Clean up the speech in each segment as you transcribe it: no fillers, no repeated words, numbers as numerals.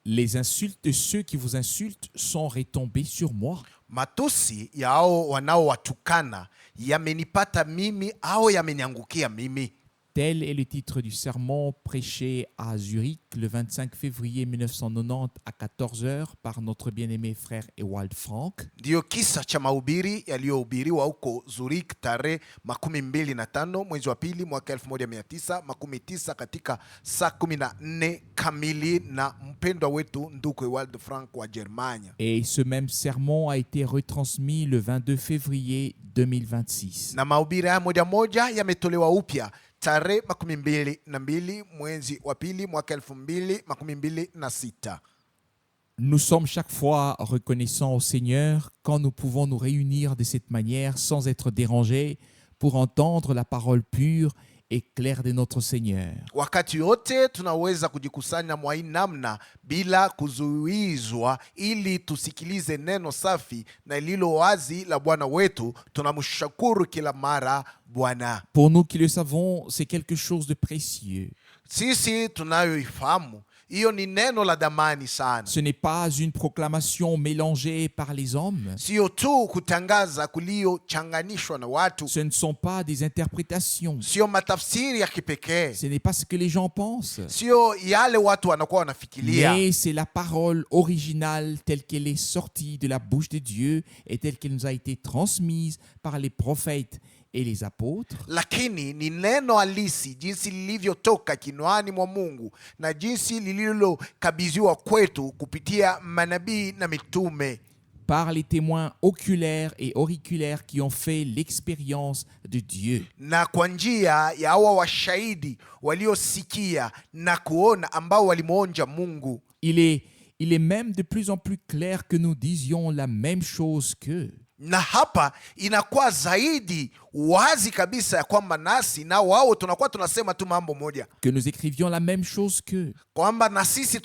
Les insultes de ceux qui vous insultent sont retombées sur moi. Matusi ya hao wanaowatukana yamenipata mimi au yameniangukia mimi. Tel est le titre du sermon prêché à Zurich le 25 février 1990 à 14h par notre bien-aimé frère Ewald Frank. Ndiyo kisa cha mahubiri yaliyohubiriwa huko Zurich tarehe 25 mwezi wa pili mwaka 1990 katika saa 14 kamili na mpendwa wetu ndugu Ewald Frank wa Germania. Et ce même sermon a été retransmis le 22 février 2026. Na mahubiri haya moja yametolewa upya tarehe 22 mwezi wa pili mwaka 2026. Nous sommes chaque fois reconnaissants au Seigneur quand nous pouvons nous réunir de cette manière sans être dérangés pour entendre la parole pure et claire de notre Seigneur. Wakati wote tunaweza kujikusanya mwa hii namna bila kuzuizwa ili tusikilize neno safi na lilo wazi la Bwana wetu. Tunamshukuru kila mara Bwana. Pour nous qui le savons, c'est quelque chose de précieux. Sisi tunayoifahamu hiyo ni neno la damani sana. Ce n'est pas une proclamation mélangée par les hommes. Sio tu kutangaza kuliyochanganishwa na watu. Ce ne sont pas des interprétations. Sio matafsiri ya kipekee. Ce n'est pas ce que les gens pensent. Sio yale watu wanakuwa wanafikiria. Mais c'est la parole originale telle qu'elle est sortie de la bouche de Dieu et telle qu'elle nous a été transmise par les prophètes et les apôtres. Lakini ni neno halisi jinsi lilivyotoka kinwani mwa Mungu na jinsi lililokabidhiwa kwetu kupitia manabii na mitume. Par les témoins oculaires et auriculaires qui ont fait l'expérience de Dieu. Na kwa njia ya hawa washahidi waliosikia na kuona ambao walimuonja Mungu. Il est même de plus en plus clair que nous disions la même chose qu'eux. Na hapa inakuwa zaidi wazi kabisa ya kwamba nasi na wao tunakuwa tunasema tu mambo moja. Que nous écrivions la même chose qu'eux. Kwamba na sisi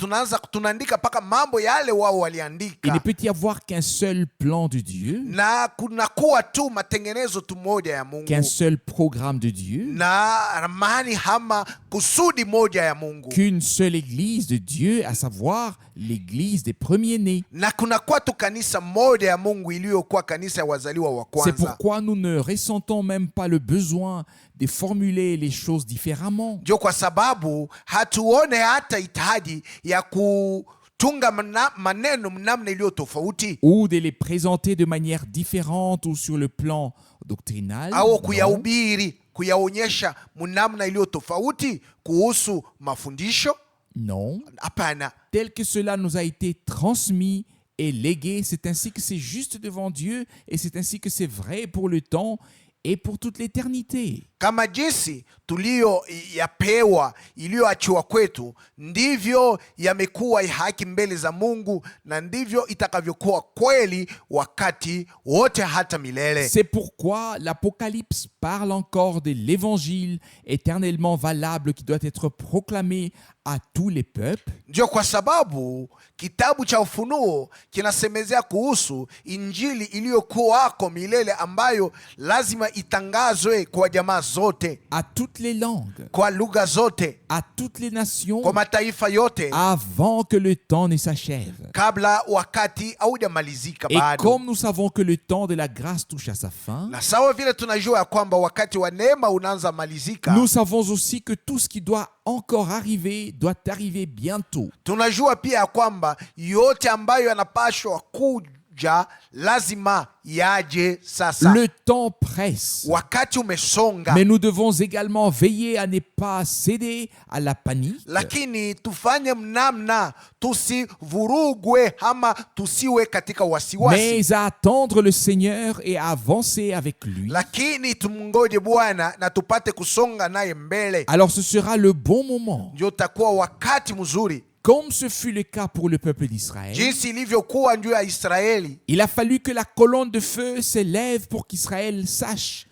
tunaandika paka mambo yale wao waliandika. Il ne peut y avoir qu'un seul plan de Dieu. Na kunakuwa tu matengenezo tu moja ya Mungu. Qu'un seul programme de Dieu. Na ramani hama kusudi moja ya Mungu. Qu'une seule église de Dieu, à savoir l'église des premiers-nés. Na kunakuwa tu kanisa moja ya Mungu iliyokuwa kanisa ya wazaliwa wa kwanza. C'est pourquoi nous ne ressentons même pas le besoin de formuler les choses différemment. Ndio kwa sababu hatuone hata hitaji ya kutunga maneno namna iliyo tofauti. Ou de les présenter de manière différente ou sur le plan doctrinal. Au kuyahubiri, kuyaonyesha namna iliyo tofauti kuhusu mafundisho. Non. Hapana. Tel que cela nous a été transmis et légué, c'est ainsi que c'est juste devant Dieu et c'est ainsi que c'est vrai pour le temps et pour toute l'éternité. Kama jinsi tuliyoyapewa iliyoachiwa kwetu ndivyo yamekuwa haki mbele za Mungu na ndivyo itakavyokuwa kweli wakati wote hata milele. C'est pourquoi l'Apocalypse parle encore de l'évangile éternellement valable qui doit être proclamé à tous les peuples. Ndio kwa sababu kitabu cha Ufunuo kinasemezea kuhusu injili iliyokuwako milele ambayo lazima itangazwe kwa jamaa zote, à toutes les langues, kwa lugha zote, à toutes les nations, kwa mataifa yote, avant que le temps ne s'achève. kabla wakati haujamalizika Et bado. comme nous savons que le temps de la grâce touche à sa fin, Na sawa vile tunajua ya kwamba wakati wa neema unaanza malizika, nous savons aussi que tout ce qui doit encore arriver doit arriver bientôt. tunajua pia ya kwamba yote ambayo yanapashwa kuja lazima yaje sasa. Le temps presse. Wakati umesonga. Mais nous devons également veiller à ne pas céder à la panique. Lakini tufanye mnamna tusivurugwe ama tusiwe katika wasiwasi. Mais à attendre le Seigneur et à avancer avec lui. Lakini tumngoje Bwana na tupate kusonga naye mbele. Alors ce sera le bon moment. Ndio utakuwa wakati mzuri. Comme ce fut le cas pour le peuple d'Israël, Jinsi ilivyokuwa ndio ya Israeli. il a fallu que la colonne de feu s'élève pour qu'Israël sache.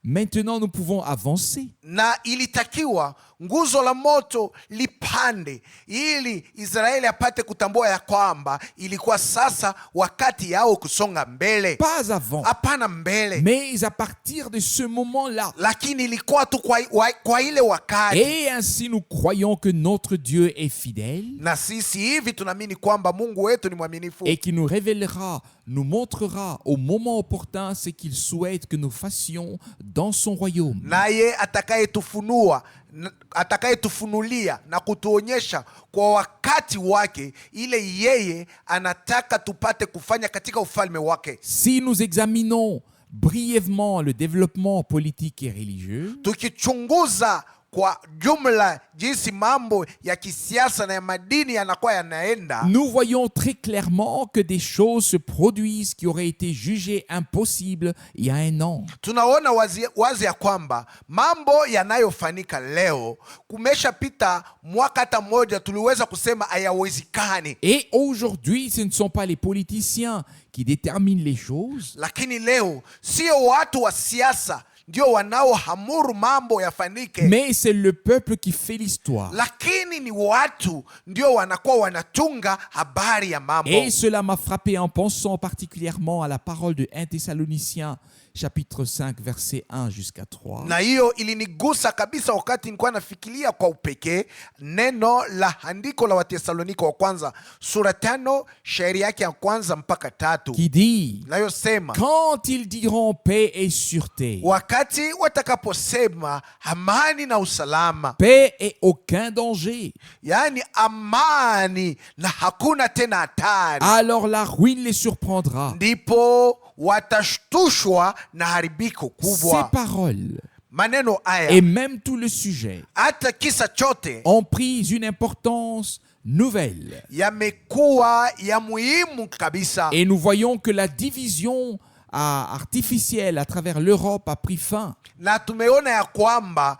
Maintenant, nous pouvons avancer. Na ilitakiwa nguzo la moto lipande, ili Israeli apate kutambua ya kwamba ilikuwa sasa wakati yao kusonga mbele. Pas avant, Hapana mbele, mais à partir de ce moment-là. lakini ilikuwa tu kwa ile wakati. Et ainsi nous croyons que notre Dieu est fidèle Na sisi hivi tunaamini kwamba Mungu wetu ni mwaminifu, et qui nous révélera, nous montrera au moment opportun ce qu'il souhaite que nous fassions dans son royaume. naye atakayetufunulia na kutuonyesha kwa wakati wake ile yeye anataka tupate kufanya katika ufalme wake. Si nous examinons brièvement le développement politique et religieux, Tukichunguza kwa jumla jinsi mambo ya kisiasa na ya madini yanakuwa yanaenda, nous voyons très clairement que des choses se produisent qui auraient été jugées impossibles il y a un an. tunaona wazi ya kwamba mambo yanayofanyika leo, kumeshapita mwaka hata mmoja, tuliweza kusema hayawezekani. Et aujourd'hui, ce ne sont pas les politiciens qui déterminent les choses, Lakini leo sio watu wa siasa ndio wanaohamuru mambo yafanyike, mais c'est le peuple qui fait l'histoire. lakini ni watu ndio wanakuwa wanatunga habari ya mambo. Et cela m'a frappé en pensant particulièrement à la parole de 1 Thessaloniciens chapitre 5 verset 1 jusqu'à 3. Na hiyo ilinigusa kabisa wakati nilikuwa nafikiria kwa upekee neno la andiko la Wathesalonike wa kwanza sura 5 shairi yake ya kwanza mpaka 3, Qui dit, inayosema quand ils diront paix et sûreté, wakati watakaposema amani na usalama, paix et aucun danger, yaani amani na hakuna tena hatari, alors la ruine les surprendra. ndipo watashtushwa na haribiko Ces kubwa. paroles Maneno et haya même tout le sujet hata kisa chote ont pris une importance nouvelle. yamekuwa ya muhimu kabisa, Et nous voyons que la division artificielle à travers l'Europe a pris fin. na tumeona ya kwamba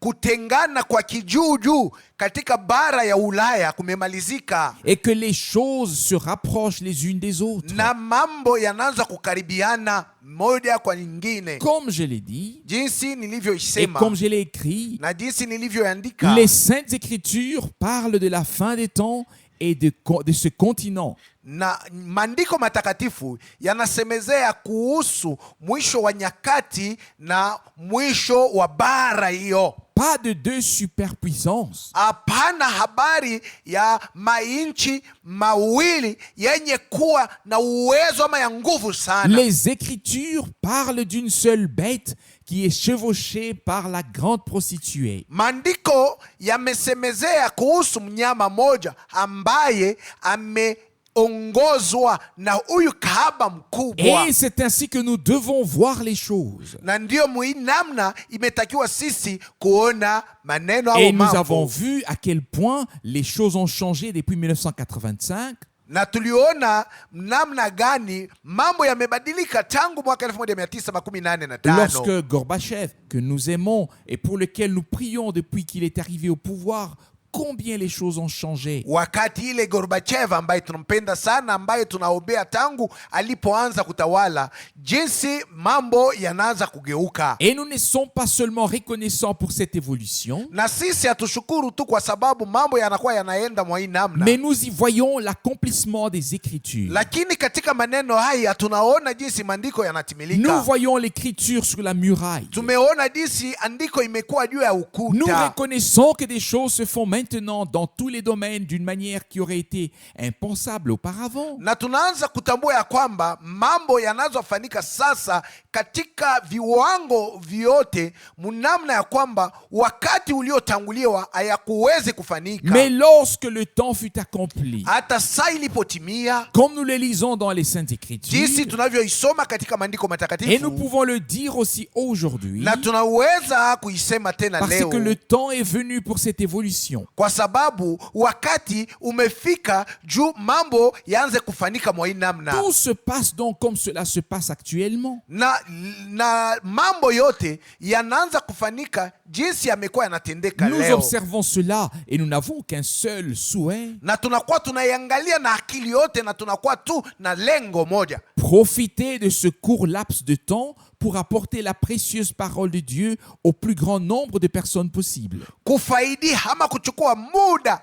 kutengana kwa kijuujuu katika bara ya Ulaya kumemalizika, Et que les choses se rapprochent les unes des autres. na mambo yanaanza kukaribiana moja kwa nyingine, Comme je l'ai dit, jinsi et nilivyoisema comme je l'ai écrit, na jinsi nilivyoandika. les Saintes Écritures parlent de la fin des temps et de ce continent. Na maandiko matakatifu yanasemezea kuhusu mwisho wa nyakati na mwisho wa bara hiyo. Pas de deux superpuissances. Hapana habari ya mainchi mawili yenye kuwa na uwezo ama ya nguvu sana. Les Écritures parlent d'une seule bête qui est chevauchée par la grande prostituée. Maandiko yamesemezea kuhusu mnyama moja ambaye ameongozwa na huyu kahaba mkubwa, Et c'est ainsi que nous devons voir les choses. na ndiyo namna imetakiwa sisi kuona maneno Et au nous avons mambo. vu à quel point les choses ont changé depuis 1985. Na tuliona namna gani mambo yamebadilika tangu mwaka 1985, Lorsque Gorbatchev, que nous aimons et pour lequel nous prions depuis qu'il est arrivé au pouvoir, combien les choses ont changé. wakati ile Gorbachev ambaye tunampenda sana, ambaye tunaombea tangu alipoanza kutawala, jinsi mambo yanaanza kugeuka. Et nous ne sommes pas seulement reconnaissants pour cette évolution, Na sisi hatushukuru tu kwa sababu mambo yanakuwa yanaenda mwa hii namna, mais nous y voyons l'accomplissement des Écritures. lakini katika maneno haya tunaona jinsi maandiko Nous yanatimilika. voyons l'Écriture sur la muraille. Tumeona jinsi andiko imekuwa juu ya Nous ukuta. reconnaissons que des choses se font maintenant dans tous les domaines d'une manière qui aurait été impensable auparavant. Na tunaanza kutambua ya kwamba mambo yanazofanyika sasa katika viwango vyote, mnamna ya kwamba wakati uliotanguliwa hayakuwezi kufanyika. Mais lorsque le temps fut accompli, Hata saa ilipotimia, comme nous le lisons dans les Saintes jinsi Écritures, tunavyoisoma katika maandiko et nous matakatifu, pouvons le dire aussi aujourd'hui, na tunaweza kuisema tena parce leo, que le temps est venu pour cette évolution. kwa sababu wakati umefika juu mambo yaanze kufanyika mwa hii namna. Tout se passe donc comme cela se passe actuellement. Na mambo yote yanaanza kufanyika jinsi yamekuwa yanatendeka Nous leo, observons cela et nous n'avons qu'un seul souhait: na tunakuwa tunaiangalia na akili yote, na tunakuwa tu na lengo moja, profiter de ce court laps de temps pour apporter la précieuse parole de Dieu au plus grand nombre de personnes possible. kufaidi ama kuchukua muda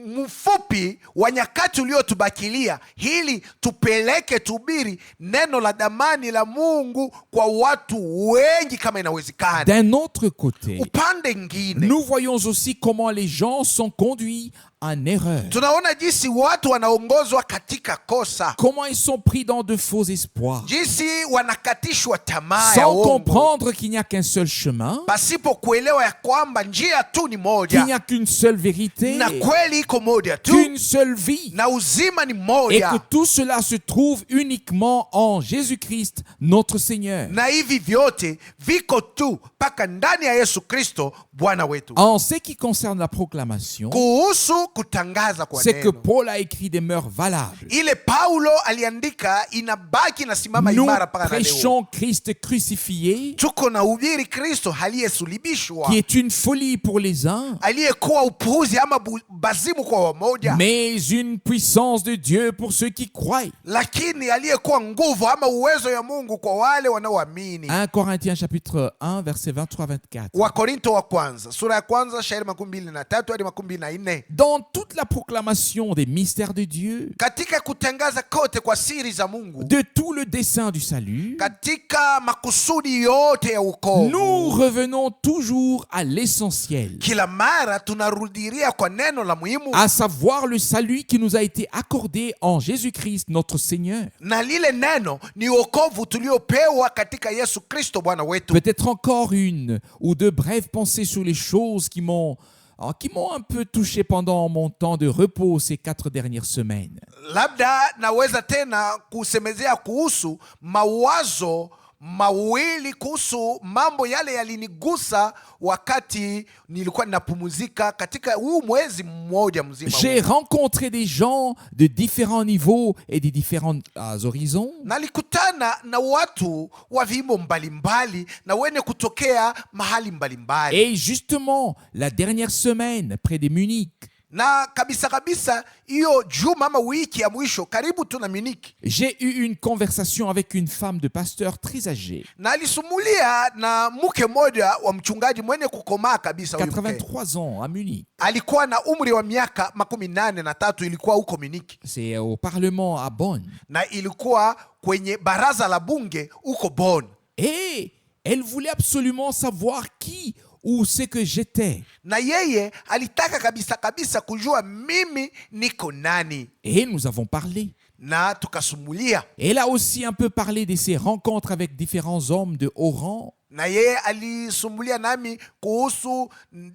mfupi wa nyakati uliotubakilia ili tupeleke tubiri neno la damani la Mungu kwa watu wengi kama inawezekana. D'un autre côté, Upande ngine, nous voyons aussi comment les gens sont conduits en erreur, tunaona jinsi watu wanaongozwa katika kosa, comment ils sont pris dans de faux espoirs, jinsi wanakatishwa tamaa ya sans uongo, comprendre qu'il n'y a qu'un seul chemin, pasipo kuelewa ya kwamba njia tu ni qu'il moja n'y a qu'une seule vérité, na kweli iko moja tu qu'une seule vie, na uzima ni et que moja, tout cela se trouve uniquement en Jésus-Christ, notre Seigneur. na hivi vyote viko tu mpaka ndani ya Yesu Kristo Bwana wetu. En ce qui concerne la proclamation, Kuhusu kutangaza kwa c'est que neno, Paul a écrit des mœurs valables. ile Paulo aliandika inabaki na simama Nous imara mpaka na leo. prêchons Christ crucifié, Tuko na ubiri Kristo aliyesulibishwa, qui est une folie pour les uns, aliyekuwa upuuzi ama bazimu kwa wamoja, mais une puissance de Dieu pour ceux qui croient. lakini aliyekuwa nguvu ama uwezo ya Mungu kwa wale wanaoamini. 1 Corinthiens chapitre 1 verset 23-24. Wakorinto wa kwanza sura ya kwanza shairi 23 hadi 24. Dans toute la proclamation des mystères de Dieu, Katika kutangaza kote kwa siri za Mungu, de tout le dessein du salut, katika makusudi yote ya wokovu, nous revenons toujours à l'essentiel, kila mara tunarudilia kwa neno la muhimu, à savoir le salut qui nous a été accordé en Jésus-Christ notre Seigneur. na lile neno ni wokovu tuliopewa katika Yesu Kristo Bwana wetu. Peut-être encore une ou deux brèves pensées sur les choses qui m'ont un peu touché pendant mon temps de repos ces 4 dernières semaines. Labda naweza tena kusemezea kuhusu mawazo mawili kuhusu mambo yale yalinigusa wakati nilikuwa ninapumzika katika huu mwezi mmoja mzima. J'ai rencontré des gens de différents niveaux et de différents horizons. Nalikutana na watu wa vimo mbalimbali na wenye kutokea mahali mbalimbali. Et justement, la dernière semaine, près de Munich, Na kabisa hiyo juma ama wiki ya mwisho karibu tu na Munich, j'ai eu une conversation avec une femme de pasteur très âgée, na alisumulia na mke mmoja wa mchungaji mwenye kukomaa kabisa. Huyu mke 83 ans, à Munich. alikuwa na umri wa miaka 83, ilikuwa huko Munich, C'est au Parlement à Bonn. na ilikuwa kwenye baraza la bunge huko Bonn, Et elle voulait absolument savoir qui ou ce que j'étais. na yeye alitaka kabisa kujua mimi niko nani, Et nous avons parlé. na tukasumulia. Elle a aussi un peu parlé de ses rencontres avec différents hommes de haut rang. Na yeye alisumulia nami kuhusu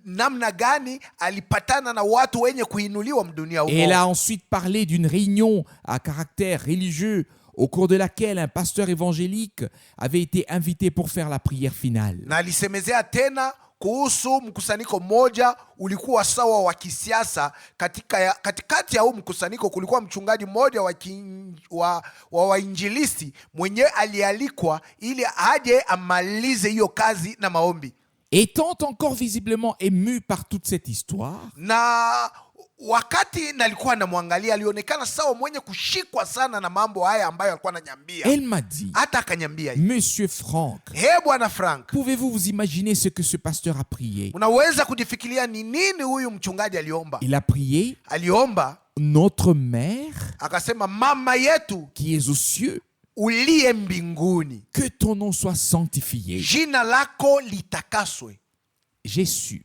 namna gani alipatana na watu wenye kuinuliwa mdunia Et elle huko. a ensuite parlé d'une réunion à caractère religieux au cours de laquelle un pasteur évangélique avait été invité pour faire la prière finale. Na alisemezea tena kuhusu mkusanyiko mmoja ulikuwa sawa wa kisiasa. Katikati ya huu mkusanyiko kulikuwa mchungaji mmoja wa wainjilisti mwenye alialikwa ili aje amalize hiyo kazi na maombi. Étant encore visiblement ému par toute cette histoire, Na wakati nalikuwa namwangalia, alionekana sawa mwenye kushikwa sana na mambo haya ambayo alikuwa ananyambia. elle m'a dit, Hata akanyambia, Monsieur Franck, bwana Frank, pouvez-vous vous imaginer ce que ce pasteur a prié? unaweza kujifikiria ni nini huyu mchungaji aliomba? Il a prié Aliomba notre mère akasema, mama yetu qui est aux cieux, uliye mbinguni, que ton nom soit sanctifié. jina lako litakaswe. J'ai su,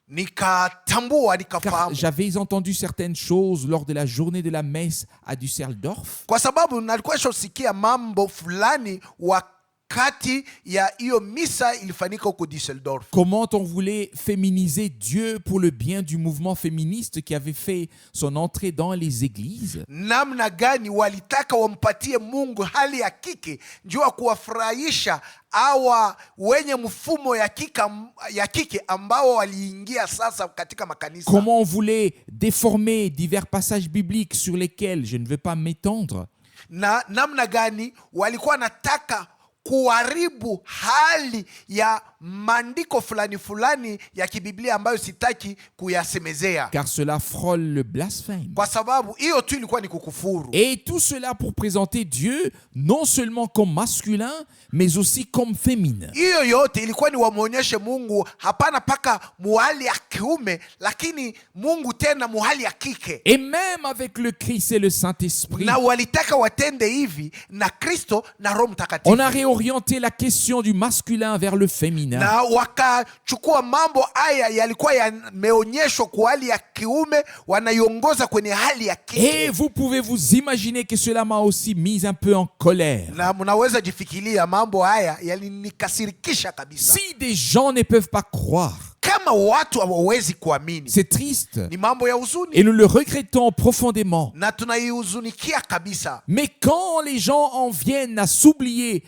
Nikatambua, car nikafahamu, j'avais entendu certaines choses lors de la journée de la messe à Düsseldorf. kwa sababu nalikuwa shosikia mambo fulani wakati ya hiyo misa ilifanyika huko Düsseldorf. Comment on voulait féminiser Dieu pour le bien du mouvement féministe qui avait fait son entrée dans les églises. Namna gani walitaka wampatie Mungu hali ya kike njua kuwafurahisha awa wenye mfumo ya kike ambao waliingia sasa katika makanisa. Comment on voulait déformer divers passages bibliques sur lesquels je ne veux pas m'étendre. Na namna gani walikuwa nataka kuharibu hali ya maandiko fulani fulani ya kibiblia ambayo sitaki kuyasemezea, car cela frôle le blasphème. kwa sababu hiyo tu ilikuwa ni kukufuru. Et tout cela pour présenter Dieu non seulement comme masculin, mais aussi comme féminin. Hiyo yote ilikuwa ni wamwonyeshe Mungu hapana paka muhali ya kiume, lakini Mungu tena muhali ya kike. Et même avec le Christ et le Saint-Esprit, Na walitaka watende hivi na Kristo na Roho Mtakatifu. on a réorienté la question du masculin vers le féminin. Na wakachukua mambo haya yalikuwa yameonyeshwa kwa hali ya kiume, wanaiongoza kwenye hali ya Et kike. vous pouvez vous imaginer que cela m'a aussi mis un peu en colère. Na mnaweza jifikiria mambo haya yalinikasirikisha kabisa. Si des gens ne peuvent pas croire, Kama watu hawawezi kuamini, c'est triste. ni mambo ya huzuni Et nous le regrettons profondément. na tunaihuzunikia kabisa. Mais quand les gens en viennent à s'oublier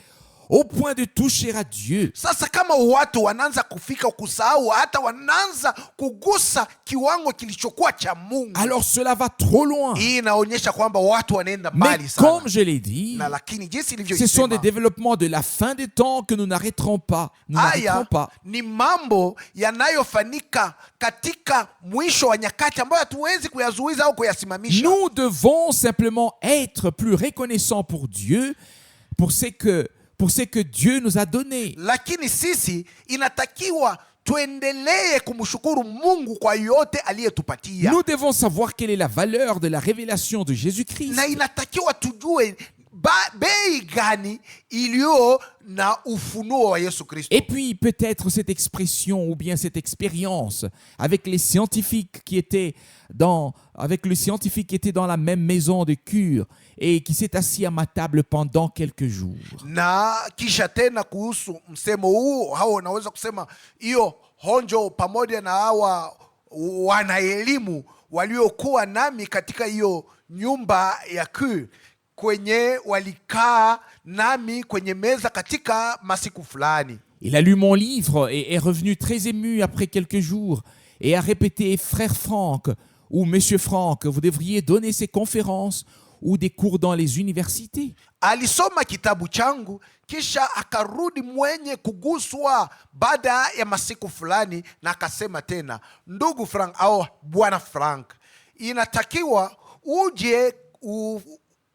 au point de toucher à Dieu, Sasa kama watu wanaanza kufika kusahau, hata wanaanza kugusa kiwango kilichokuwa cha Mungu, alors cela va trop loin. hii inaonyesha kwamba watu wanaenda Mais mbali sana. comme je l'ai dit, Na lakini jinsi ce sont des ilivyoisema, développements de la fin des temps que nous n'arrêterons pas. Nous n'arrêterons haya pas. ni mambo yanayofanyika katika mwisho wa nyakati ambayo hatuwezi kuyazuiza au kuyasimamisha. Nous devons simplement être plus reconnaissants pour Dieu, pour ce que Dieu nous a donné. Lakini sisi inatakiwa tuendelee kumshukuru Mungu kwa yote aliyetupatia. Nous devons savoir quelle est la valeur de la révélation de Jésus-Christ. Na inatakiwa tujue bei gani iliyo na ufunuo wa Yesu Kristo. Et puis peut-être cette expression ou bien cette expérience avec les scientifiques qui étaient dans la même maison de cure et qui s'est assis à ma table pendant quelques jours. Na kisha tena kuhusu msemo huu, hao unaweza kusema hiyo honjo pamoja na hawa wanaelimu waliokuwa nami katika hiyo nyumba ya cure, kwenye walikaa nami kwenye meza katika masiku fulani. Il a lu mon livre et est revenu très ému après quelques jours et a répété: Frère Franck ou Monsieur Franck, vous devriez donner ces conférences ou des cours dans les universités. Alisoma kitabu changu kisha akarudi mwenye kuguswa baada ya masiku fulani, na akasema tena, ndugu Frank au bwana Frank, inatakiwa uje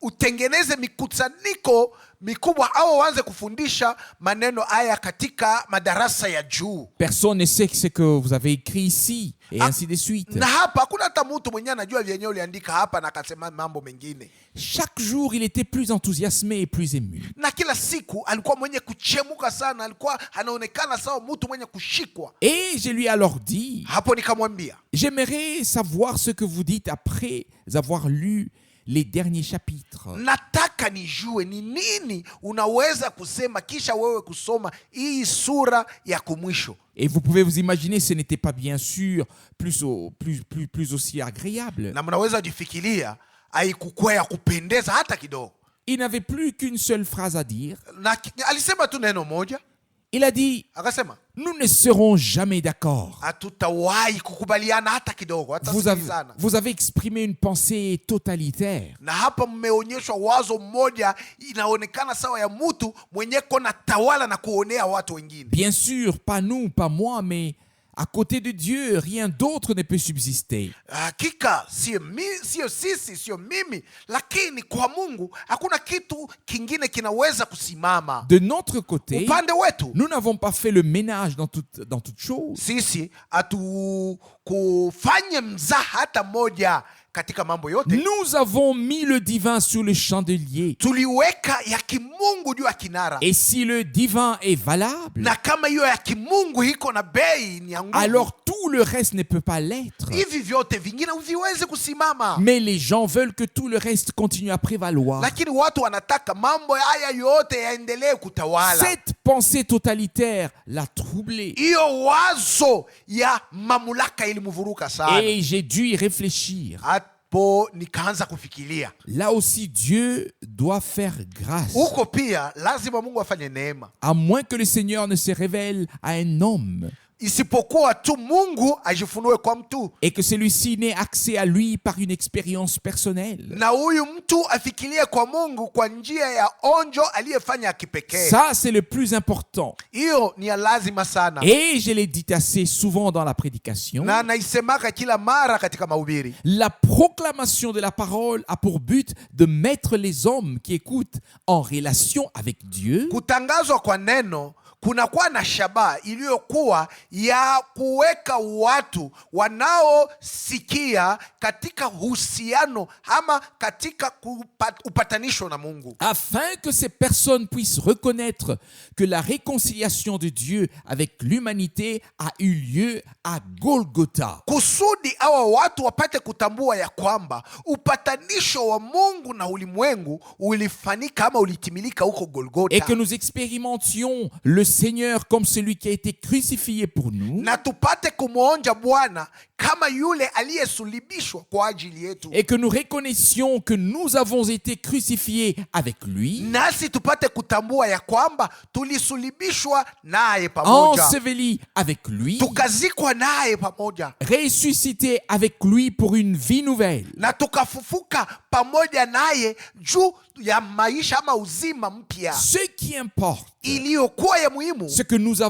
utengeneze mikusaniko mikubwa au uanze kufundisha maneno haya katika madarasa ya juu. Personne ne sait ce que vous avez écrit ici et ainsi de suite. Na hapa hakuna hata mtu mwenyewe anajua vyenye uliandika hapa na akasema mambo mengine. Chaque jour, il était plus enthousiasmé et plus ému. Na kila siku alikuwa mwenye kuchemuka sana, alikuwa anaonekana sawa mtu mwenye kushikwa. Et je lui ai alors dit: Hapo nikamwambia, j'aimerais savoir ce que vous dites après avoir lu les derniers chapitres. nataka nijue ni nini unaweza kusema kisha wewe kusoma hii sura ya kumwisho. Et vous pouvez vous imaginer, ce n'était pas bien sûr plus aussi agréable. Na mnaweza jifikiria haikuwa ya kupendeza hata kidogo. Il n'avait plus qu'une seule phrase à dire. Na alisema tu neno moja. Il a dit: Akasema, nous ne serons jamais d'accord. hatutawahi kukubaliana hata kidogo, hata sikilizana. Vous avez exprimé une pensée totalitaire. Na hapa mmeonyeshwa wazo moja inaonekana sawa ya mtu mwenye kona tawala na kuonea watu wengine. Bien sûr, pas nous, pas moi, mais à côté de Dieu, rien d'autre ne peut subsister. Hakika sio sisi, sio mimi, lakini kwa Mungu hakuna kitu kingine kinaweza kusimama. De notre côté, Upande wetu nous n'avons pas fait le ménage dans toute chose. sisi hatukufanya mzaha hata moja katika mambo yote. Nous avons mis le divin sur le chandelier. Tuliweka ya kimungu juu ya kinara. Et si le divin est valable, Na kama hiyo ya kimungu iko na bei ni ya nguvu, alors tout le reste ne peut pas l'être. hivi vyote vingine viweze kusimama. Mais les gens veulent que tout le reste continue à prévaloir. Lakini watu wanataka mambo haya yote yaendelee kutawala. Cette pensée totalitaire l'a troublé. Hiyo wazo ya mamlaka ilimvuruka sana. Et j'ai dû y réfléchir. Hapo nikaanza kufikiria, Là aussi, Dieu doit faire grâce. huko pia lazima Mungu afanye neema. À moins que le Seigneur ne se révèle à un homme. isipokuwa tu Mungu ajifunue kwa mtu, et que celui-ci n'ait accès à lui par une expérience personnelle. na huyu mtu afikirie kwa Mungu kwa njia ya onjo aliyefanya kipekee. Ça, c'est le plus important. Hiyo ni ya lazima sana, Et je l'ai dit assez souvent dans la prédication. na naisemaka kila mara katika mahubiri. La proclamation de la parole a pour but de mettre les hommes qui écoutent en relation avec Dieu. Kutangazwa kwa neno kunakuwa na shabaha iliyokuwa ya kuweka watu wanaosikia katika uhusiano ama katika upatanisho na Mungu, Afin que ces personnes puissent reconnaître que la réconciliation de Dieu avec l'humanité a eu lieu à Golgotha. kusudi hawa watu wapate kutambua ya kwamba upatanisho wa Mungu na ulimwengu ulifanyika ama ulitimilika huko Golgotha, Et que nous expérimentions le Seigneur comme celui qui a été crucifié pour nous. na tupate kumwonja Bwana kama yule aliyesulibishwa kwa ajili yetu, Et que nous reconnaissions que nous avons été crucifiés avec lui, nasi tupate kutambua ya kwamba tulisulibishwa naye pamoja, ensevelis avec lui, tukazikwa naye pamoja, ressuscités avec lui pour une vie nouvelle. na tukafufuka pamoja naye juu ya maisha ama uzima mpya. Ce qui importe, Iliyokuwa ya muhimu c'est que nous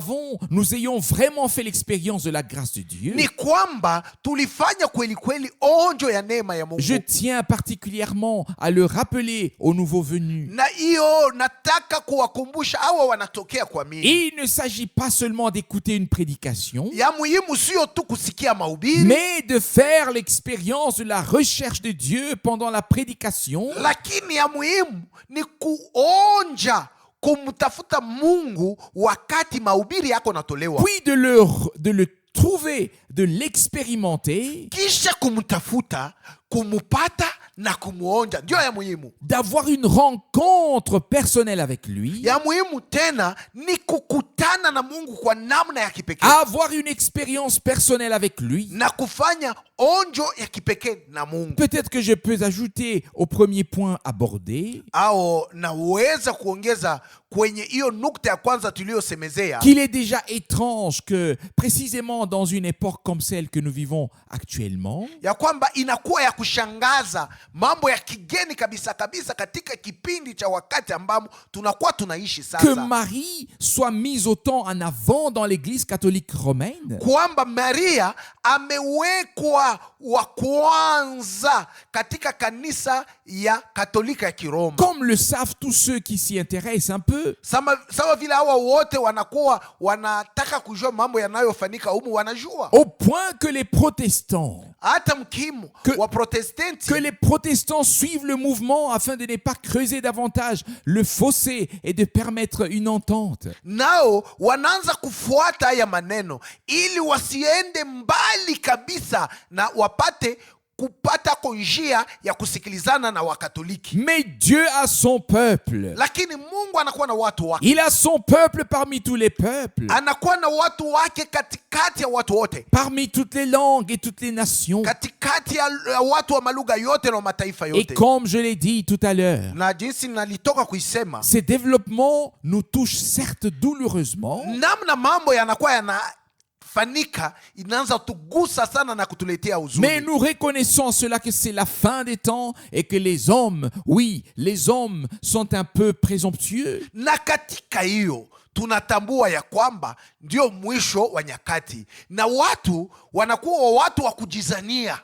ayons vraiment fait l'expérience de la grâce de Dieu. ni kwamba tulifanya kweli kweli onjo ya neema ya Mungu. Je tiens particulièrement à le rappeler aux nouveaux venus. Na hiyo nataka kuwakumbusha hawa wanatokea kwa mimi. Il ne s'agit pas seulement d'écouter une prédication, Ya muhimu sio tu kusikia mahubiri, mais de faire l'expérience de la recherche de Dieu pendant la prédication, lakini ya muhimu ni kuonja kumtafuta Mungu wakati mahubiri yako natolewa, puis de le trouver, de l'expérimenter, kisha kumtafuta, kumupata na kumuonja. Ndio ya muhimu. d'avoir une rencontre personnelle avec lui, Ya muhimu tena ni kukutana na Mungu kwa namna ya kipekee, avoir une expérience personnelle avec lui. na kufanya onjo ya kipekee na Mungu. Peut-être que je peux ajouter au premier point abordé Au naweza kuongeza kwenye hiyo nukta ya kwanza tuliyosemezea qu'il est déjà étrange que, précisément dans une époque comme celle que nous vivons actuellement, ya kwamba inakuwa ya kushangaza, mambo ya kigeni kabisa kabisa katika kipindi cha wakati ambamo tunakuwa tunaishi que sasa, Marie soit mise autant en avant dans l'Église catholique romaine, kwamba Maria amewekwa wa kwanza katika kanisa ya Katolika ya Kiroma, comme le savent tous ceux qui s'y intéressent un peu. sawa vile hawa wote wanakuwa wanataka kujua mambo yanayofanyika humu, wanajua Au point que les protestants, hata mkimu wa Protestanti, que les protestants suivent le mouvement afin de ne pas creuser davantage le fossé et de permettre une entente. nao wanaanza kufuata haya maneno ili wasiende mbali kabisa na wapate kupata njia ya kusikilizana na Wakatoliki. Mais Dieu a son peuple. Lakini Mungu anakuwa na watu wake, Il a son peuple parmi tous les peuples, anakuwa na watu wake katikati ya watu wote, parmi toutes les langues et toutes les nations. katikati ya watu wa malugha yote na mataifa Et yote. comme je l'ai dit tout à l'heure, Na jinsi nalitoka kuisema, ces développements nous touchent certes douloureusement, namna mambo yanakuwa yanafanyika inaanza tugusa sana na kutuletea huzuni. mais nous reconnaissons cela que c'est la fin des temps et que les hommes, oui, les hommes sont un peu présomptueux. Na katika hiyo tunatambua ya kwamba ndio mwisho wa nyakati na watu wanakuwa watu wa kujizania.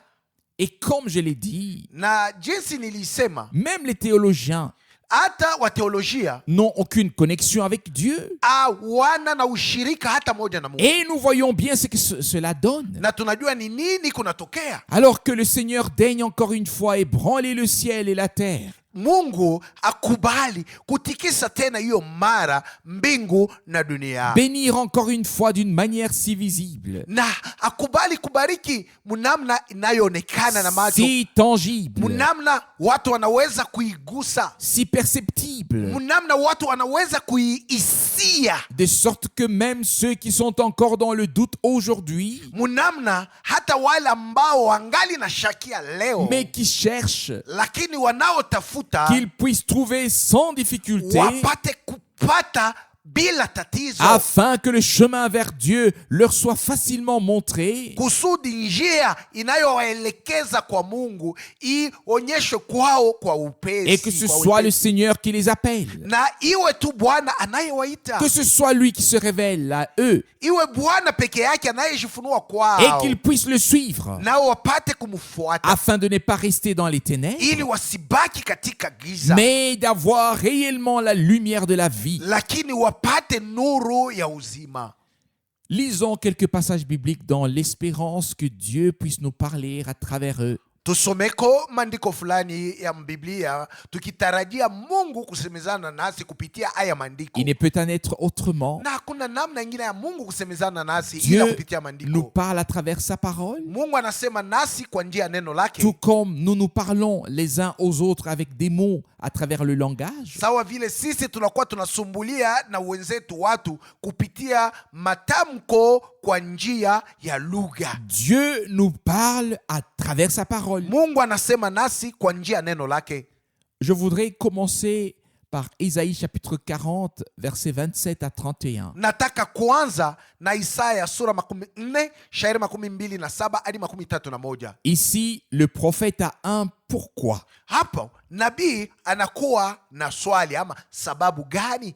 Et comme je l'ai dit, Na jinsi nilisema, même les théologiens hata wateolojia n'ont aucune connexion avec Dieu. hawana na ushirika hata moja na Mungu. Et nous voyons bien ce que cela donne. Na tunajua ni nini kunatokea. Alors que le Seigneur daigne encore une fois ébranler le ciel et la terre, Mungu akubali kutikisa tena hiyo mara mbingu na dunia, bénir encore une fois d'une manière si visible, na akubali kubariki munamna inayoonekana na macho, si tangible, munamna watu wanaweza kuigusa, si perceptible, munamna watu wanaweza kuihisia, de sorte que même ceux qui sont encore dans le doute aujourd'hui, munamna hata wale ambao wangali na shakia leo, mais qui cherchent, lakini wanaotafuta qu'ils puissent trouver sans difficulté wapate kupata bila tatizo, afin que le chemin vers Dieu leur soit facilement montré kusudi njia inayowaelekeza kwa Mungu ionyeshwe kwao kwa upesi, et que ce kwa soit le wepesi. Seigneur qui les appelle, Na iwe tu Bwana anayewaita, que ce soit lui qui se révèle à eux iwe Bwana peke yake anayejifunua et kwao, qu'ils puissent le suivre nao wapate kumfuata, afin de ne pas rester dans les ténèbres, ili wasibaki katika giza, mais d'avoir réellement la lumière de la vie. lakini wapate nuru ya uzima. Lisons quelques passages bibliques dans l'espérance que Dieu puisse nous parler à travers eux. Tusomeko maandiko fulani ya Biblia tukitarajia Mungu kusemezana nasi kupitia haya maandiko. Il ne peut en être autrement. Na hakuna namna nyingine ya Mungu kusemezana nasi ila Dieu kupitia nous maandiko. parle à travers sa parole, Mungu anasema nasi kwa njia ya neno lake. tout comme nous nous parlons les uns aux autres avec des mots à travers le langage. Sawa vile sisi tunakuwa tunasumbulia na wenzetu watu kupitia matamko kwa njia ya lugha. Dieu nous parle à travers sa parole. Mungu anasema nasi kwa njia ya neno lake. Je voudrais commencer par Isaïe chapitre 40, versets 27 à 31. Nataka kuanza na Isaya sura 40 shairi 27 hadi 31. Ici, le prophète a un pourquoi. Hapo nabii anakuwa na swali ama sababu gani,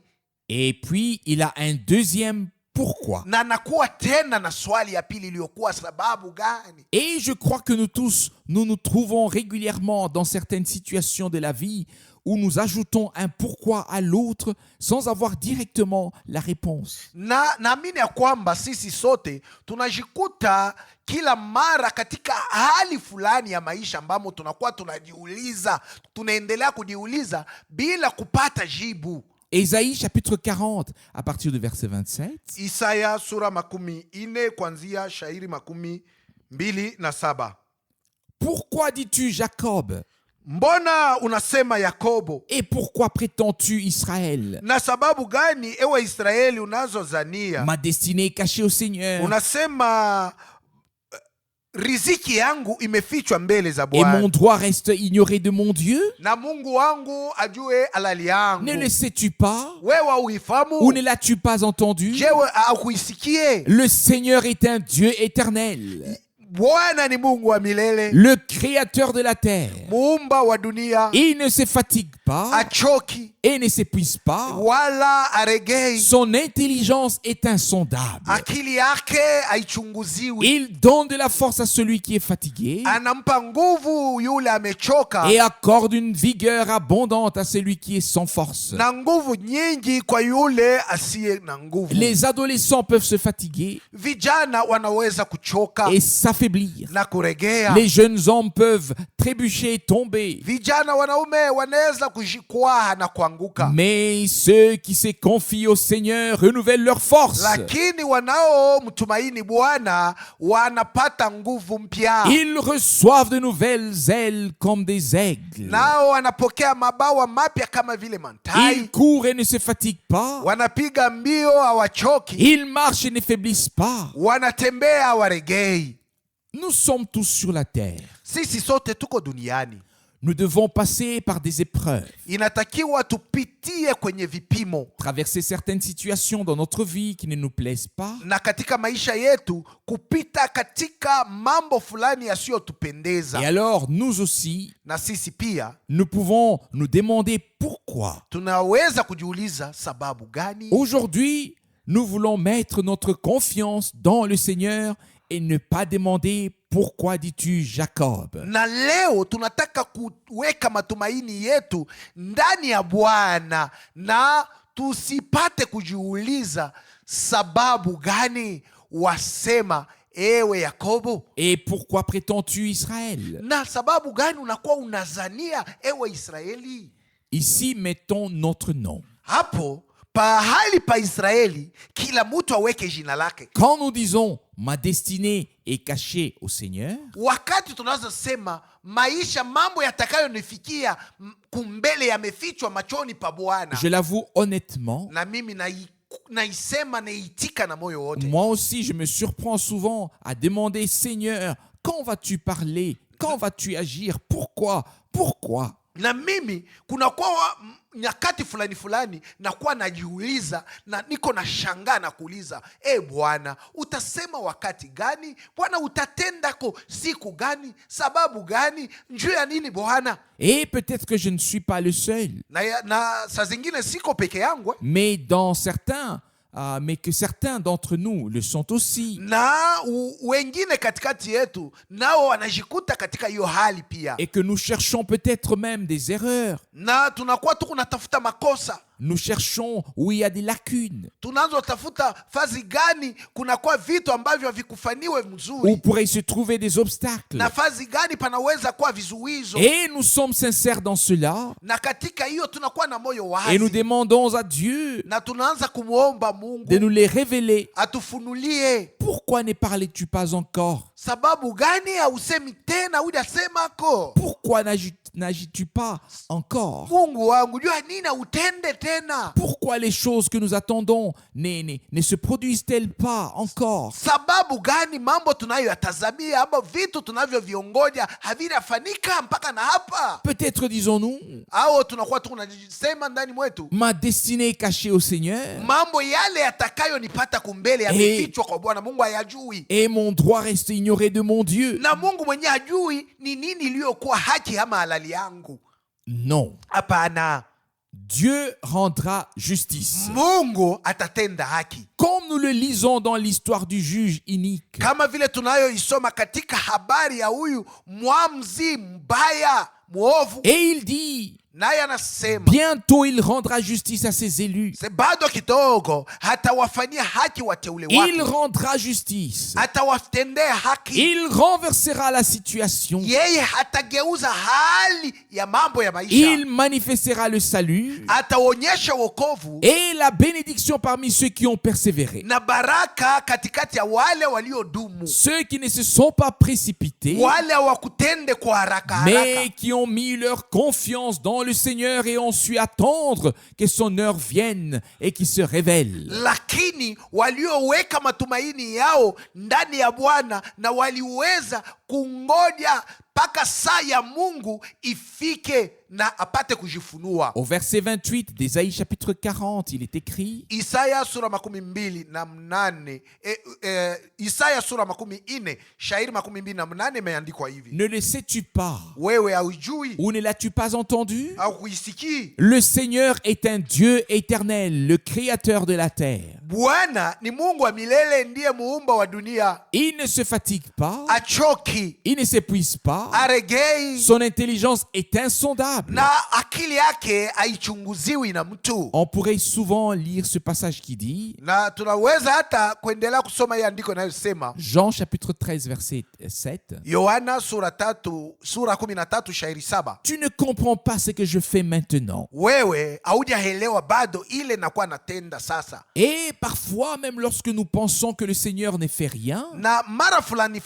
Et puis, il a un deuxième pourquoi. na anakuwa tena na swali ya pili iliyokuwa sababu gani. Et je crois que nous tous, nous nous trouvons régulièrement dans certaines situations de la vie où nous ajoutons un pourquoi à l'autre sans avoir directement la réponse. Na naamini ya kwamba sisi sote tunajikuta kila mara katika hali fulani ya maisha ambamo tunakuwa tunaendelea kujiuliza bila kupata jibu. Ésaïe chapitre 40, à partir du verset 27. Isaya sura 40 kuanzia shairi 27. Pourquoi dis-tu Jacob? Mbona unasema Yakobo? Et pourquoi prétends-tu Israël? Na sababu gani ewe Israeli unazozania? Ma destinée est cachée au Seigneur. Unasema riziki yangu imefichwa mbele za Et Bwana, mon droit reste ignoré de mon Dieu. na Mungu wangu ajue halali yangu. Ne le sais-tu pas? Wewe uifahamu? Ou ne l'as-tu pas entendu? Jewe akuisikie? Le Seigneur est un Dieu éternel, Bwana ni Mungu wa milele, le créateur de la terre. muumba wa dunia, Il ne se fatigue pas achoki et ne s'épuise pas. wala aregei, Son intelligence est insondable. akili yake haichunguziwi. Il donne de la force à celui qui est fatigué Anampa nguvu yule amechoka, et accorde une vigueur abondante à celui qui est sans force. na nguvu nyingi kwa yule asiye na nguvu. Les adolescents peuvent se fatiguer Vijana wanaweza kuchoka et s'affaiblir. na kuregea. Les jeunes hommes peuvent trébucher, tomber. Vijana wanaume wanaweza kujikwaa na kuanguka, Mais ceux qui se confient au Seigneur renouvellent leur force. lakini wanaomtumaini Bwana wanapata nguvu mpya. Ils reçoivent de nouvelles ailes comme des aigles. Nao wanapokea mabawa mapya kama vile mantai. Ils courent et ne se fatiguent pas. Wanapiga mbio hawachoki, Ils marchent et ne faiblissent pas. wanatembea hawaregei. Nous sommes tous sur la terre. Sisi sote tuko duniani, Nous devons passer par des épreuves, inatakiwa tupitie kwenye vipimo, traverser certaines situations dans notre vie qui ne nous plaisent pas, na katika maisha yetu kupita katika mambo fulani et yasiyotupendeza. alors nous aussi, Na sisi pia nous pouvons nous demander pourquoi. tunaweza kujiuliza sababu gani. Aujourd'hui, nous voulons mettre notre confiance dans le Seigneur et ne pas demander pourquoi dis-tu Jacob. Na leo tunataka kuweka matumaini yetu ndani ya Bwana na tusipate kujiuliza sababu gani wasema ewe Yakobo, Et pourquoi prétends-tu Israël? na sababu gani unakuwa unazania ewe Israeli. Ici, mettons notre nom. Hapo pahali pa Israeli kila mtu aweke jina lake. Quand nous disons ma destinée est cachée au Seigneur, Wakati tunazosema maisha, mambo yatakayonifikia kumbele yamefichwa machoni pa Bwana, je l'avoue honnêtement, na mimi naisema naitika na moyo wote. moi aussi je me surprends souvent à demander Seigneur, quand vas-tu parler? Quand vas-tu agir? Pourquoi? Pourquoi? Na mimi kunakuwa nyakati fulani nakuwa najiuliza na niko na shangaa na kuuliza, Bwana, utasema wakati gani? Bwana, utatendako siku gani? Sababu gani? Njoo ya nini Bwana? Et peut-être que je ne suis pas le seul. Na saa zingine siko peke yangu, mais que certains d'entre nous le sont aussi. Na wengine katikati yetu nao wanajikuta katika hiyo hali pia. Et que nous cherchons peut-être même des erreurs. Na tunakuwa tu kunatafuta makosa. Nous cherchons où il y a des lacunes. Tunaanza tafuta fazi gani kunakuwa vitu ambavyo havikufaniwe mzuri. Où pourraient se trouver des obstacles. Na fazi gani panaweza kuwa vizuizo. Et nous sommes sincères dans cela. Na katika hiyo tunakuwa na moyo wazi. Et nous demandons à Dieu na tunaanza kumuomba Mungu de nous les révéler. Atufunulie. Pourquoi ne parlais-tu pas encore? Sababu gani hausemi tena, hujasemako? Pourquoi n'agis-tu pas encore? Mungu wangu, jua nini utende tena? Pourquoi les choses que nous attendons ne se produisent-elles pas encore? Sababu gani mambo tunayoyatazamia ama vitu tunavyoviongoja havijafanyika mpaka na hapa? Peut-être disons-nous, au tunakuwa tunajisema ndani mwetu, ma destinée est cachée au Seigneur. Mambo yale yatakayonipata kumbele yamefichwa kwa Bwana, Mungu hayajui. Et mon droit reste ignoré de mon Dieu. Na Mungu mwenyewe hajui ni nini iliyokuwa haki ama halali yangu. Non. Hapana. Dieu rendra justice. Mungu atatenda haki. Comme nous le lisons dans l'histoire du juge inique. Kama vile tunayoisoma katika habari ya huyu mwamuzi mbaya, muovu. Et il dit, naye anasema, bientôt il rendra justice à ses élus. Bado kidogo hatawafanyia haki wateule wake. Il rendra justice. Atawatendea haki. Il renversera la situation. Yeye hatageuza hali ya mambo ya maisha. Il manifestera le salut. Ataonyesha wokovu. Et la bénédiction parmi ceux qui ont persévéré. Na baraka katikati ya wale waliodumu. Ceux qui ne se sont pas précipités. Wale hawakutende kwa haraka. Mais qui ont mis leur confiance dans le Seigneur et ont su attendre que son heure vienne et qu'il se révèle. Lakini walioweka matumaini yao ndani ya Bwana na waliweza kungoja mpaka saa ya Mungu ifike na apate kujifunua. Au verset 28 d'Ésaïe chapitre 40, il est écrit, Isaya sura 28, Isaya sura 4, shairi 28 imeandikwa hivi. ne le sais-tu pas? Wewe haujui? Ou ne l'as-tu pas entendu? Au kuisikii? Le Seigneur est un Dieu éternel, le créateur de la terre. Bwana ni Mungu wa milele, ndiye muumba wa dunia. Il ne se fatigue pas. Achoki. Il ne s'épuise pas. Aregei. Son intelligence est insondable. Na akili yake haichunguziwi na mtu. On pourrait souvent lire ce passage qui dit, na tunaweza hata kuendelea kusoma hii andiko inayosema, Jean chapitre 13 verset 7, Yohana sura 13 shairi 7, tu ne comprends pas ce que je fais maintenant. Wewe haujaelewa bado ile nakuwa natenda sasa. Et parfois même lorsque nous pensons que le Seigneur ne fait rien, na mara fulani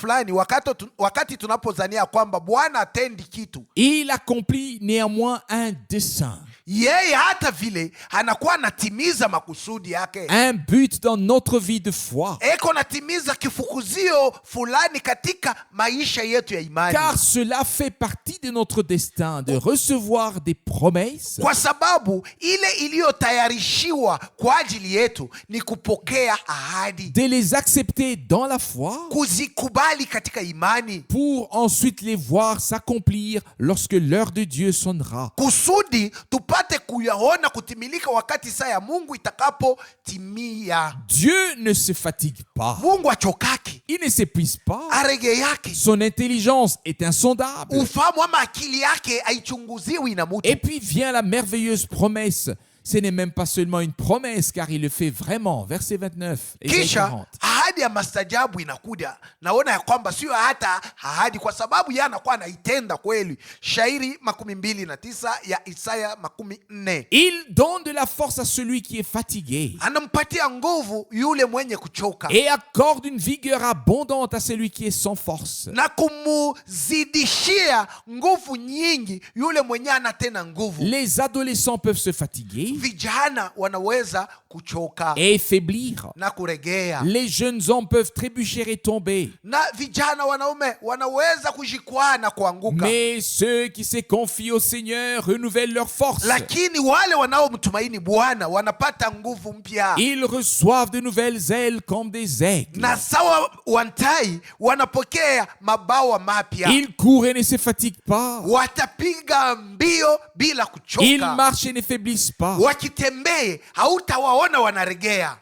wakati tunapozania kwamba Bwana atendi kitu, il accomplit néanmoins un dessein, yeye hata vile anakuwa anatimiza makusudi yake, un but dans notre vie de foi. Eko natimiza kifukuzio fulani katika maisha yetu ya imani. Car cela fait partie de notre destin de recevoir des promesses. Kwa sababu ile iliyotayarishiwa kwa ajili yetu ni kupokea ahadi, de les accepter dans la foi, kuzikubali katika imani, pour ensuite les voir s'accomplir lorsque l'heure de Dieu sonnera. Kusudi tupate kuyaona kutimilika wakati saa ya Mungu itakapotimia. Dieu ne se fatigue pas. Mungu achokaki. Il ne s'épuise pas. Aregeyaki. Son intelligence est insondable. Ufahamu ama akili yake haichunguziwi na mtu. Et puis vient la merveilleuse promesse. Ce n'est même pas seulement une promesse, car il le fait vraiment. Verset 29. Kisha ahadi ya mastajabu inakuja. Naona ya kwamba sio hata ahadi, kwa sababu yeye anakuwa anaitenda kweli. Shairi 29 ya Isaya 4. Il donne de la force à celui qui est fatigué. Anampatia nguvu yule mwenye kuchoka. Et accorde une vigueur abondante à celui qui est sans force. Na kumuzidishia nguvu nyingi yule mwenye anatena nguvu. Les adolescents peuvent se fatiguer. Vijana wanaweza kuchoka et faiblir. na kuregea. Les jeunes hommes peuvent trébucher et tomber. na vijana wanaume wanaweza kujikwaa na kuanguka, Mais ceux qui se confient au Seigneur renouvellent leur force. lakini wale wanaomtumaini Bwana wanapata nguvu mpya, Ils reçoivent de nouvelles ailes comme des aigles. na sawa wantai wanapokea mabawa mapya. Ils courent et ne se fatiguent pas. Watapiga mbio bila Ils kuchoka, marchent et ne faiblissent pas. wakitembee hautawaona wanaregea.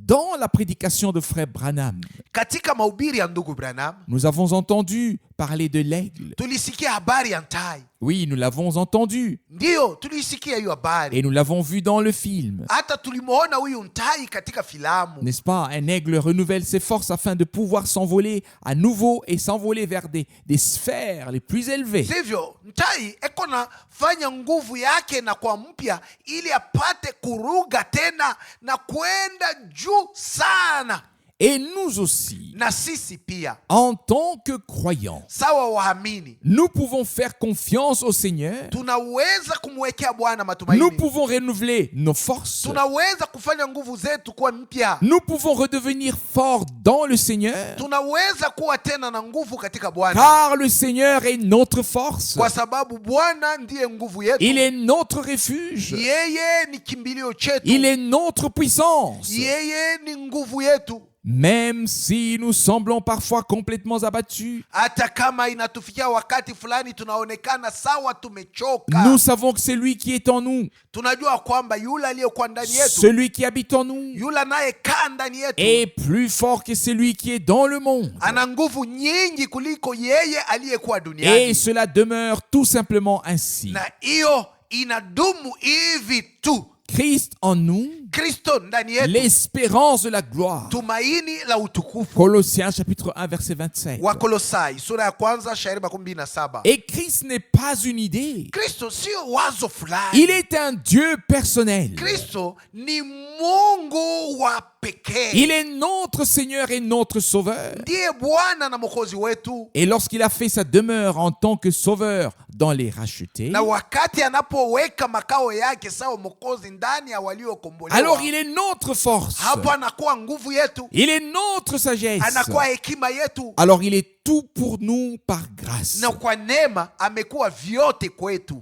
Dans la prédication de frère Branham, Katika mahubiri ya ndugu Branham nous avons entendu parler de l'aigle. tulisikia habari ya ntai. Oui, nous l'avons entendu Ndiyo, tulisikia hiyo habari, et nous l'avons vu dans le film. hata tulimuona huyu ntai katika filamu. N'est-ce pas? Un aigle renouvelle ses forces afin de pouvoir s'envoler à nouveau et s'envoler vers des sphères les plus élevées. Sivyo, ntai eko na fanya nguvu yake na kwa mpya ili apate kuruga tena na kwenda juu sana. Et nous aussi, Na sisi pia en tant que croyants, sawa waamini nous pouvons faire confiance au Seigneur. tunaweza kumwekea Bwana Nous matumaini, pouvons renouveler nos forces. tunaweza kufanya nguvu zetu kuwa mpya, Nous pouvons redevenir forts dans le Seigneur, tunaweza kuwa tena na nguvu katika Bwana, car le Seigneur est notre force. kwa sababu Bwana ndiye nguvu yetu. Il est notre refuge. Yeye ni kimbilio chetu, Il est notre puissance. yeye ni nguvu yetu. Même si nous semblons parfois complètement abattus, Hata kama inatufikia wakati fulani tunaonekana sawa tumechoka, nous savons que c'est lui qui est en nous, tunajua kwamba yule aliyekuwa ndani yetu, celui qui habite en nous, yule anayekaa ndani yetu est plus fort que celui qui est dans le monde. ana nguvu nyingi kuliko yeye aliyekuwa Et duniani. cela demeure tout simplement ainsi. Na hiyo inadumu hivi tu. Christ en nous, Kristo ndani yetu, l'espérance de la gloire. tumaini la utukufu. Colossiens chapitre 1 verset 27. Wakolosai sura ya kwanza shairi 27. Et Christ n'est pas une idée. Kristo sio wazo fulani. Il est un Dieu personnel. Kristo ni Mungu wa pekee. Il est notre Seigneur et notre Sauveur. Ndiye Bwana na Mwokozi wetu. Et lorsqu'il a fait sa demeure en tant que Sauveur dans les rachetés, Na wakati anapoweka makao yake sawa Mwokozi ndani ya waliokombolewa, alors il est notre force. hapo anakuwa nguvu yetu, Il est notre sagesse. anakuwa hekima yetu, Alors il est tout pour nous par grâce. na kwa neema amekuwa vyote kwetu.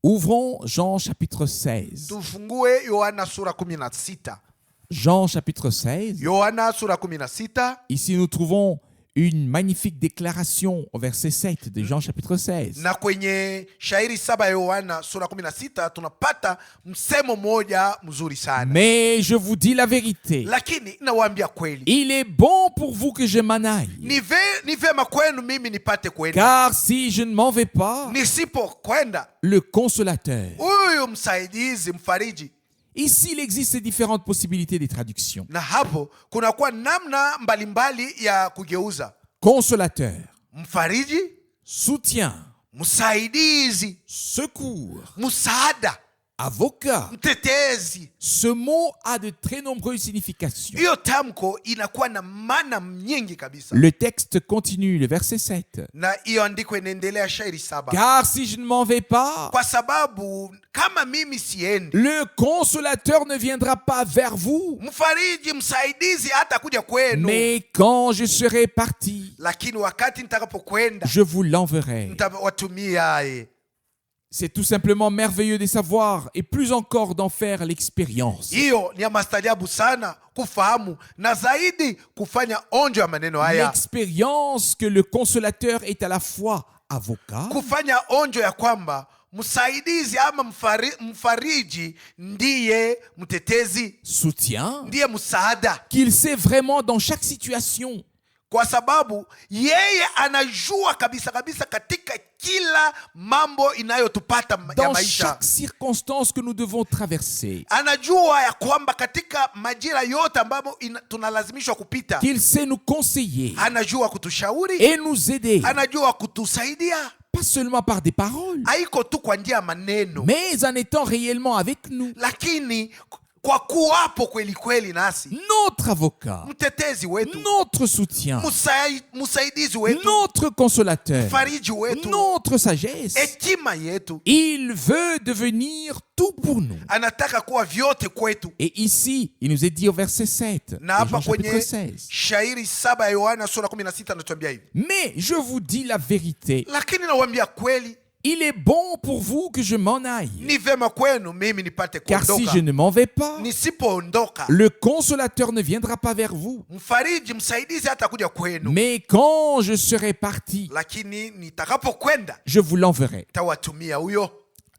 Ouvrons Jean chapitre 16. Tufungue Yohana sura 16. Jean chapitre 16. Yohana sura 16. Ici nous trouvons une magnifique déclaration au verset 7 de Jean chapitre 16. Na kwenye shairi 7 ya Yohana sura 16 tunapata msemo moja mzuri sana. Mais je vous dis la vérité. Lakini nawaambia kweli, Il est bon pour vous que je m'en aille. ni vema kwenu mimi nipate kwenda. Car si je ne m'en vais pas, Nisipokwenda, le consolateur. huyu msaidizi, mfariji. Ici, il existe différentes possibilités de traduction. Na hapo kunakuwa namna mbalimbali ya kugeuza. Consolateur, Mfariji, soutien, msaidizi, secours, msaada, avocat. mtetezi. Ce mot a de très nombreuses significations. Hiyo tamko inakuwa na maana nyingi kabisa. Le texte continue, le verset 7. Na hiyo andiko inaendelea shairi 7. Car si je ne m'en vais pas, Kwa sababu kama mimi siendi, le consolateur ne viendra pas vers vous. mfariji, msaidizi hata kuja kwenu. Mais quand je serai parti, Lakini wakati nitakapokwenda, je vous l'enverrai. nitawatumia yeye. C'est tout simplement merveilleux de savoir et plus encore d'en faire l'expérience. Hiyo ni ya maajabu sana kufahamu na zaidi kufanya onjo ya maneno haya. L'expérience que le consolateur est à la fois avocat, Kufanya onjo ya kwamba msaidizi ama mfariji ndiye mtetezi, soutien, ndiye msaada, qu'il sait vraiment dans chaque situation. kwa sababu yeye anajua kabisa kabisa katika kila mambo inayotupata ya Dans maisha. chaque circonstance que nous devons traverser. Anajua ya kwamba katika majira yote ambayo tunalazimishwa kupita, Qu'il sait nous conseiller anajua kutushauri, et nous aider. anajua kutusaidia. Pas seulement par des paroles, Haiko tu kwa njia ya maneno, mais en étant réellement avec nous. lakini kwa kuwapo kweli kweli nasi, notre avocat, mtetezi wetu, notre soutien, msaidizi wetu, notre consolateur, mfariji wetu, notre sagesse. hekima yetu. Il veut devenir tout pour nous. Anataka kuwa vyote kwetu. Et ici, il nous est dit au verset 7, Na de hapa Jean chapitre kwenye 16. shairi 7 ya Yohana sura 16 anatuambia hivi: Mais je vous dis la vérité, lakini nawaambia kweli, il est bon pour vous que je m'en aille. ni vema kwenu mimi nipate Car si kuondoka. je ne m'en vais pas, Nisipoondoka, le consolateur ne viendra pas vers vous. mfariji msaidizi hatakuja kwenu, Mais quand je serai parti, lakini nitakapokwenda je vous l'enverrai. tawatumia huyo.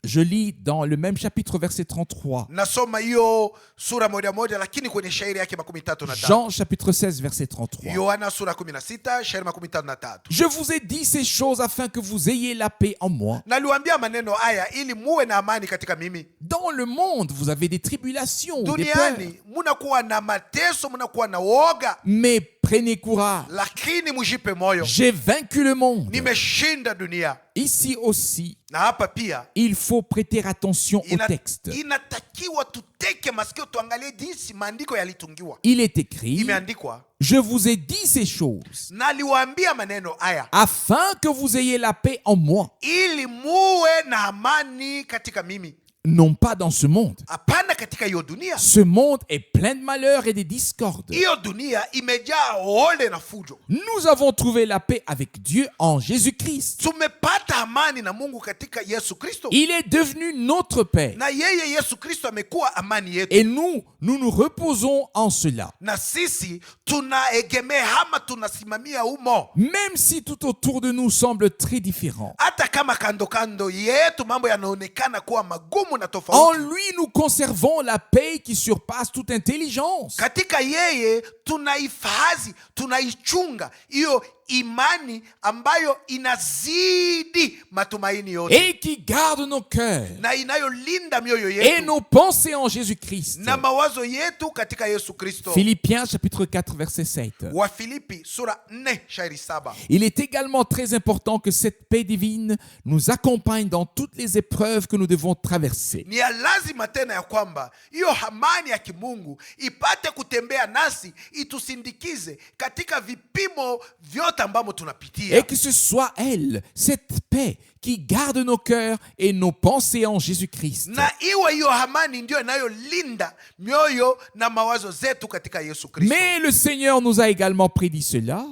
Je lis dans le même chapitre, verset 33. Nasoma hiyo sura moja moja, lakini kwenye shairi yake 33. Jean chapitre 16, verset 33. Yohana sura 16 shairi 33. Je vous ai dit ces choses afin que vous ayez la paix en moi. Naliwaambia maneno haya ili muwe na amani katika mimi. Dans le monde, vous avez des tribulations ou des peurs. Duniani munakuwa na mateso, munakuwa na woga, Mais prenez courage. lakini mujipe moyo. J'ai vaincu le monde. Nimeshinda dunia. Ici aussi, Na hapa pia il faut prêter attention au texte. inatakiwa tuteke masikio tuangalie jinsi maandiko yalitungiwa. Il est écrit, Imeandikwa, je vous ai dit ces choses naliwaambia maneno haya afin que vous ayez la paix en moi. ili muwe na amani katika mimi. Non pas dans ce monde. Hapana katika hiyo dunia. Ce monde est plein de malheurs et de discordes. Hiyo dunia imejaa ole na fujo. Nous avons trouvé la paix avec Dieu en Jésus-Christ. Tumepata amani na Mungu katika Yesu Kristo. Il est devenu notre paix. Na yeye Yesu Kristo amekuwa amani yetu. Et nous nous reposons en cela. Na sisi tunaegemea ama tunasimamia humo. Même si tout autour de nous semble très différent. Hata kama kando kando yetu mambo yanaonekana kuwa magumu na En tofauti. lui, nous conservons la paix qui surpasse toute intelligence. Katika yeye tunahifadhi, tunaichunga hiyo imani ambayo inazidi matumaini yote. Et qui garde nos cœurs Na inayolinda mioyo et yetu nos pensées en Jésus-Christ. na mawazo yetu katika Yesu Kristo. Philippiens chapitre 4 verset 7. Wa Filipi sura 4 shairi 7. Il est également très important que cette paix divine nous accompagne dans toutes les épreuves que nous devons traverser. Ni ya lazima tena ya kwamba hiyo amani ya kimungu ipate kutembea nasi, itusindikize katika vipimo vyote ambamo tunapitia. Et que ce soit elle, cette paix, qui garde nos cœurs et nos pensées en Jésus-Christ. Na iwe hiyo amani ndio inayolinda mioyo na mawazo zetu katika Yesu Kristo. Mais le Seigneur nous a également prédit cela.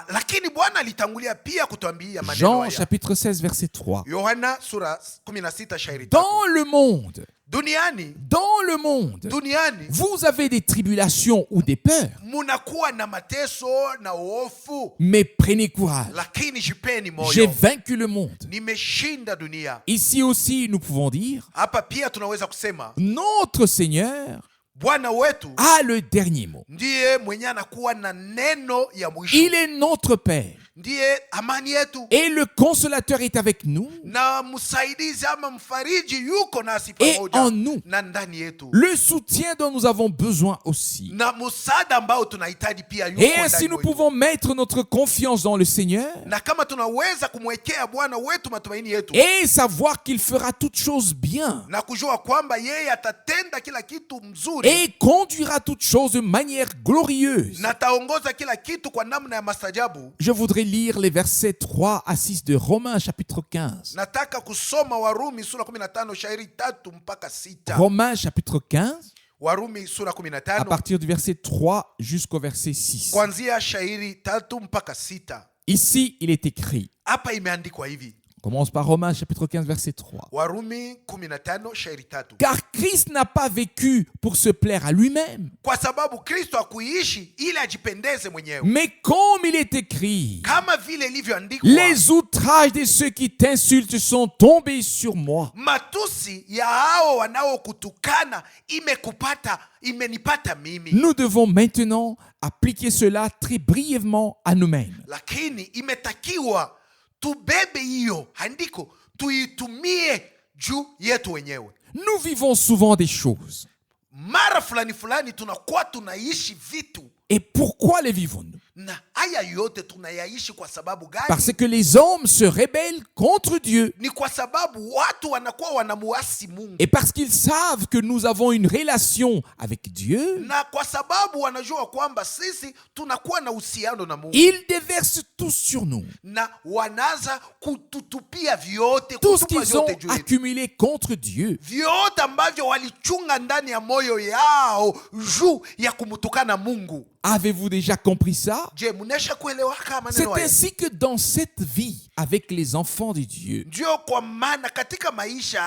Lakini Bwana alitangulia pia kutuambia maneno Jean haya. chapitre 16 verset 3. Yohana sura 16 shairi 3. Dans le monde, Duniani vous avez des tribulations ou des peurs. munakuwa na mateso na hofu, Mais prenez courage. lakini jipeni J'ai moyo. vaincu le monde. Nimeshinda dunia. Ici aussi, nous pouvons dire, Hapa pia tunaweza kusema notre Seigneur Bwana wetu a le dernier mot. ndiye mwenye anakuwa na neno ya mwisho. Il est notre Père. Ndiye amani yetu. Et le consolateur est avec nous. Na msaidizi ama mfariji yuko nasi Et pamoja en nous. na ndani yetu. Le soutien dont nous avons besoin aussi. Na msaada ambao tunahitaji pia yuko Et ndani ainsi nous mwetu. pouvons mettre notre confiance dans le Seigneur Na kama tunaweza kumwekea Bwana wetu matumaini yetu et savoir qu'il fera toutes choses bien na kujua kwamba yeye atatenda kila kitu mzuri et conduira toutes choses de manière glorieuse. na ataongoza kila kitu kwa namna ya mastajabu. Je voudrais lire les versets 3 à 6 de Romains chapitre 15. Nataka kusoma Warumi sura 15 shairi 3 mpaka 6. Romains chapitre 15, Warumi sura à 15 partir du verset 3 jusqu'au verset 6. kuanzia shairi 3 mpaka 6. Ici, il est écrit. Hapa imeandikwa hivi. On commence par Romains chapitre 15, verset 3. Warumi 15 shairi 3. Car Christ n'a pas vécu pour se plaire à lui-même, Kwa sababu Kristo hakuishi ili ajipendeze mwenyewe, mais comme il est écrit, kama vile ilivyoandikwa, les outrages de ceux qui t'insultent sont tombés sur moi. matusi ya hao wanaokutukana imenipata mimi. Nous devons maintenant appliquer cela très brièvement à nous-mêmes. Lakini imetakiwa tubebe hiyo andiko tuitumie juu yetu wenyewe. Nous vivons souvent des choses. Mara fulani fulani tunakuwa tunaishi vitu. Et pourquoi les vivons-nous? Na haya yote tunayaishi kwa sababu gani? Parce que les hommes se rebellent contre Dieu. Ni kwa sababu watu wanakuwa wanamuasi Mungu. Et parce qu'ils savent que nous avons une relation avec Dieu, Na kwa sababu wanajua kwamba sisi tunakuwa na uhusiano na Mungu. ils déversent tout sur nous. Na wanaanza kututupia vyote, Tout ce kutupa qu'ils ont vyote juu yetu. accumulé contre Dieu. Vyote ambavyo walichunga ndani ya moyo yao juu ya kumtukana Mungu. Avez-vous déjà compris ça? Je, munesha kuelewa kama C'est maneno haya? ainsi que dans cette vie, avec les enfants de Dieu, Ndio kwa maana katika maisha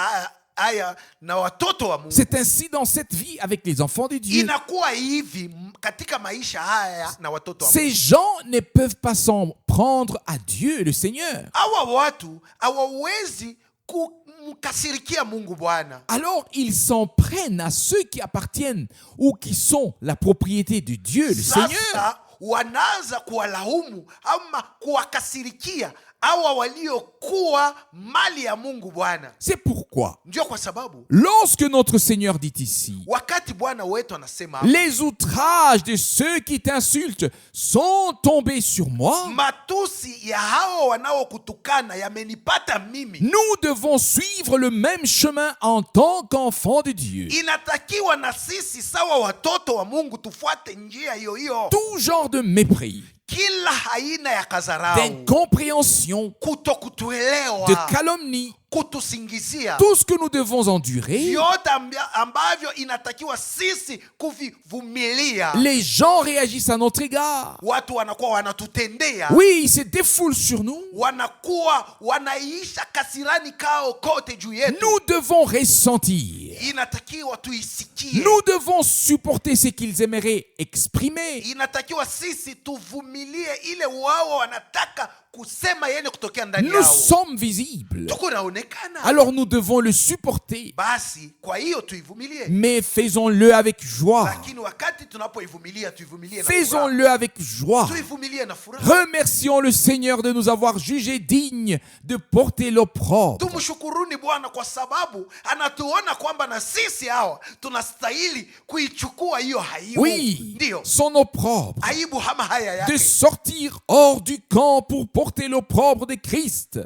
haya na watoto wa Mungu, c'est ainsi dans cette vie avec les enfants de Dieu. inakuwa hivi katika maisha haya na watoto wa Mungu. Ces gens ne peuvent pas s'en prendre à Dieu, le Seigneur. Hawa watu hawawezi kumkasirikia Mungu Bwana. Alors ils s'en prennent à ceux qui appartiennent ou qui sont la propriété de Dieu, le Seigneur. Sasa wanaanza kuwalaumu ama kuwakasirikia hawa waliokuwa mali ya Mungu Bwana. C'est pourquoi, Ndio kwa sababu lorsque notre Seigneur dit ici, wakati Bwana wetu anasema les outrages de ceux qui t'insultent sont tombés sur moi, matusi ya hao wanaokutukana yamenipata mimi, nous devons suivre le même chemin en tant qu'enfants de Dieu. inatakiwa na sisi sawa watoto wa Mungu tufuate njia hiyo hiyo. Tout genre de mépris, Kila aina ya kazarau, d'incompréhension, kutokutuelewa, de calomnie, kutusingizia, tout ce que nous devons endurer, vyote ambavyo inatakiwa sisi kuvivumilia, les gens réagissent à notre égard. watu wanakuwa wanatutendea, Oui, ils se défoulent sur nous. wanakuwa wanaisha kasirani kao kote juu yetu. Nous devons ressentir. Inatakiwa tuisikie, Nous devons supporter ce qu'ils aimeraient exprimer. inatakiwa sisi tuvumilie ile wao wanataka kusema yene kutokea ndani Nous yao. sommes visibles. Tuko naonekana, Alors nous devons le supporter. basi kwa hiyo tuivumilie, Mais faisons-le avec joie. lakini wakati tunapoivumilia tuivumilie na furaha, Faisons-le avec joie. tuivumilie na furaha. Remercions le Seigneur de nous avoir jugés dignes de porter l'opprobre. Tumshukuruni Bwana kwa sababu anatuona kwamba na sisi hawa tunastahili kuichukua hiyo aibu. Oui, Ndio son opprobre. aibu hama haya De yake. sortir hors du camp pour porter l'opprobre de Christ.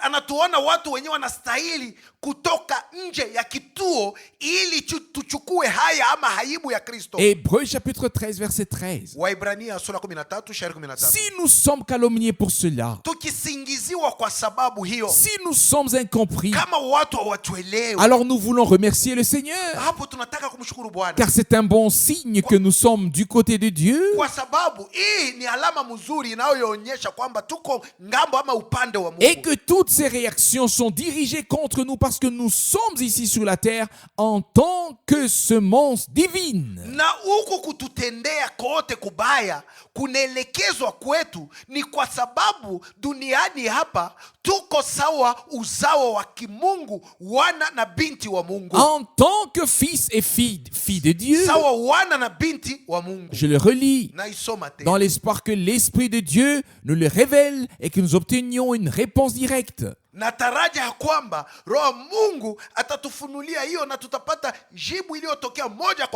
Anatuona watu wenyewe wanastahili kutoka nje ya kituo ili tuchukue haya ama aibu ya Kristo. Hébreux chapitre 13 verset 13. Waibrania sura 13 shairi 13. Si nous sommes calomniés pour cela, Tukisingiziwa kwa sababu hiyo, si nous sommes incompris, kama watu hawatuelewi, alors nous voulons remercier le Seigneur, hapo tunataka kumshukuru Bwana, car c'est un bon signe que nous sommes du côté de Dieu kwa sababu hii ni alama mzuri inayoonyesha kwamba tuko ngambo ama upande wa et Mungu. que toutes ces réactions sont dirigées contre nous parce que nous sommes ici sur la terre en tant que semence divine. Na huku kututendea kote kubaya kunaelekezwa kwetu ni kwa sababu duniani hapa tuko sawa uzao wa kimungu, wana na binti wa Mungu, En tant que fils et filles de Dieu, sawa wana na binti wa Mungu. je le relis, Na isoma tena dans l'espoir que l'Esprit de Dieu nous le révèle et que nous obtenions une réponse directe. nataraja ya kwamba Roho Mungu atatufunulia hiyo na tutapata jibu iliyotokea moja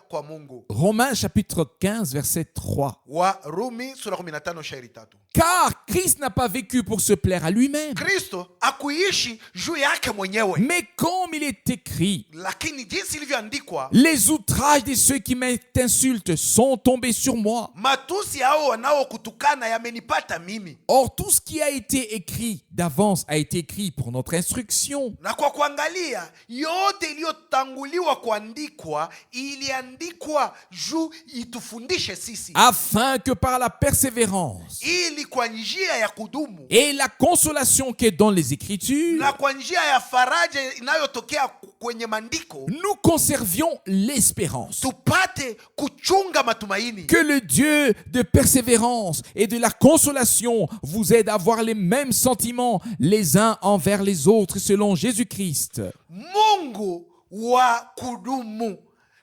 kwa Mungu. Romains chapitre 15 verset 3. Warumi sura 15 shairi 3. Car Christ n'a pas vécu pour se plaire à lui-même, Kristo akuishi juu yake mwenyewe, mais comme il est écrit, lakini jinsi ilivyoandikwa, les outrages de ceux qui m'insultent sont tombés sur moi. matusi hao wanaokutukana yamenipata mimi. Or, tout ce qui a été écrit d'avance a été écrit pour notre instruction, Na kwa kuangalia yote iliyotanguliwa kuandikwa iliandikwa juu itufundishe sisi, afin que par la persévérance ili kwa njia ya kudumu et la consolation qui est dans les Écritures, na kwa njia ya faraja inayotokea kwenye maandiko nous conservions l'espérance. tupate kuchunga matumaini. Que le Dieu de persévérance et de la consolation vous aide à avoir les mêmes sentiments les uns envers les autres selon Jésus-Christ. Mungu wa kudumu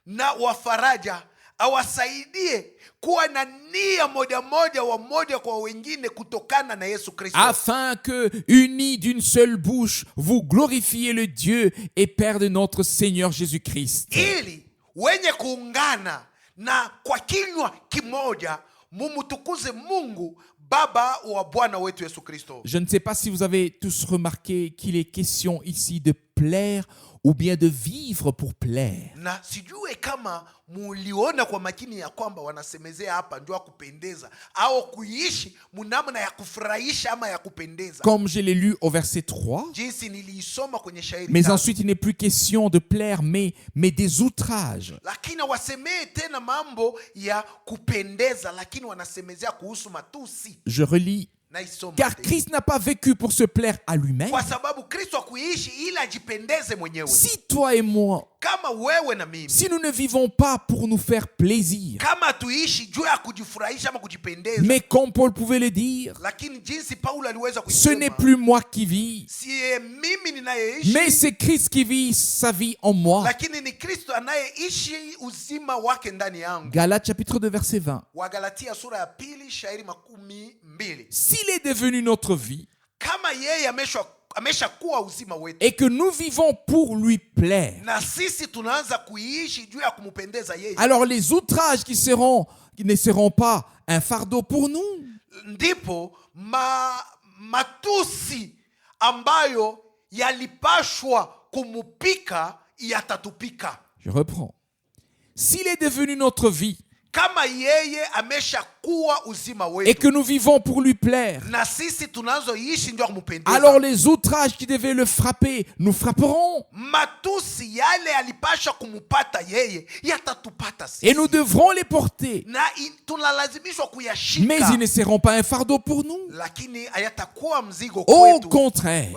na wa faraja awasaidie kuwa na nia moja kwa wengine kutokana na Yesu Kristo, Afin que, unis d'une seule bouche, vous glorifiez le Dieu et Père de notre Seigneur Jésus-Christ. ili wenye kuungana na kwa kinywa kimoja mumutukuze Mungu Baba wa Bwana wetu Yesu Kristo. Je ne sais pas si vous avez tous remarqué qu'il est question ici de plaire ou bien de vivre pour plaire. Na sijue kama muliona kwa makini ya kwamba wanasemezea hapa ndio kupendeza au kuishi munamna ya kufurahisha ama ya kupendeza. Comme je l'ai lu au verset 3. Jinsi niliisoma kwenye shairi. Mais ensuite, il n'est plus question de plaire, mais des outrages. Lakini wasemee tena mambo ya kupendeza, lakini wanasemezea kuhusu matusi. Je relis. Car Christ n'a pas vécu pour se plaire à lui-même. Si toi et moi, si nous ne vivons pas pour nous faire plaisir, mais comme Paul pouvait le dire, ce n'est plus moi qui vis, mais c'est Christ qui vit sa vie en moi. Galates chapitre 2 verset 20. S'il est devenu notre vie et que nous vivons pour lui plaire, alors les outrages qui ne seront pas un fardeau pour nous. Ndipo matusi ambayo yalipashwa kumupika yatatupika. Je reprends. S'il est devenu notre vie et que nous vivons pour lui plaire, alors les outrages qui devaient le frapper nous frapperont. Et nous devrons les porter. Mais ils ne seront pas un fardeau pour nous. Au contraire,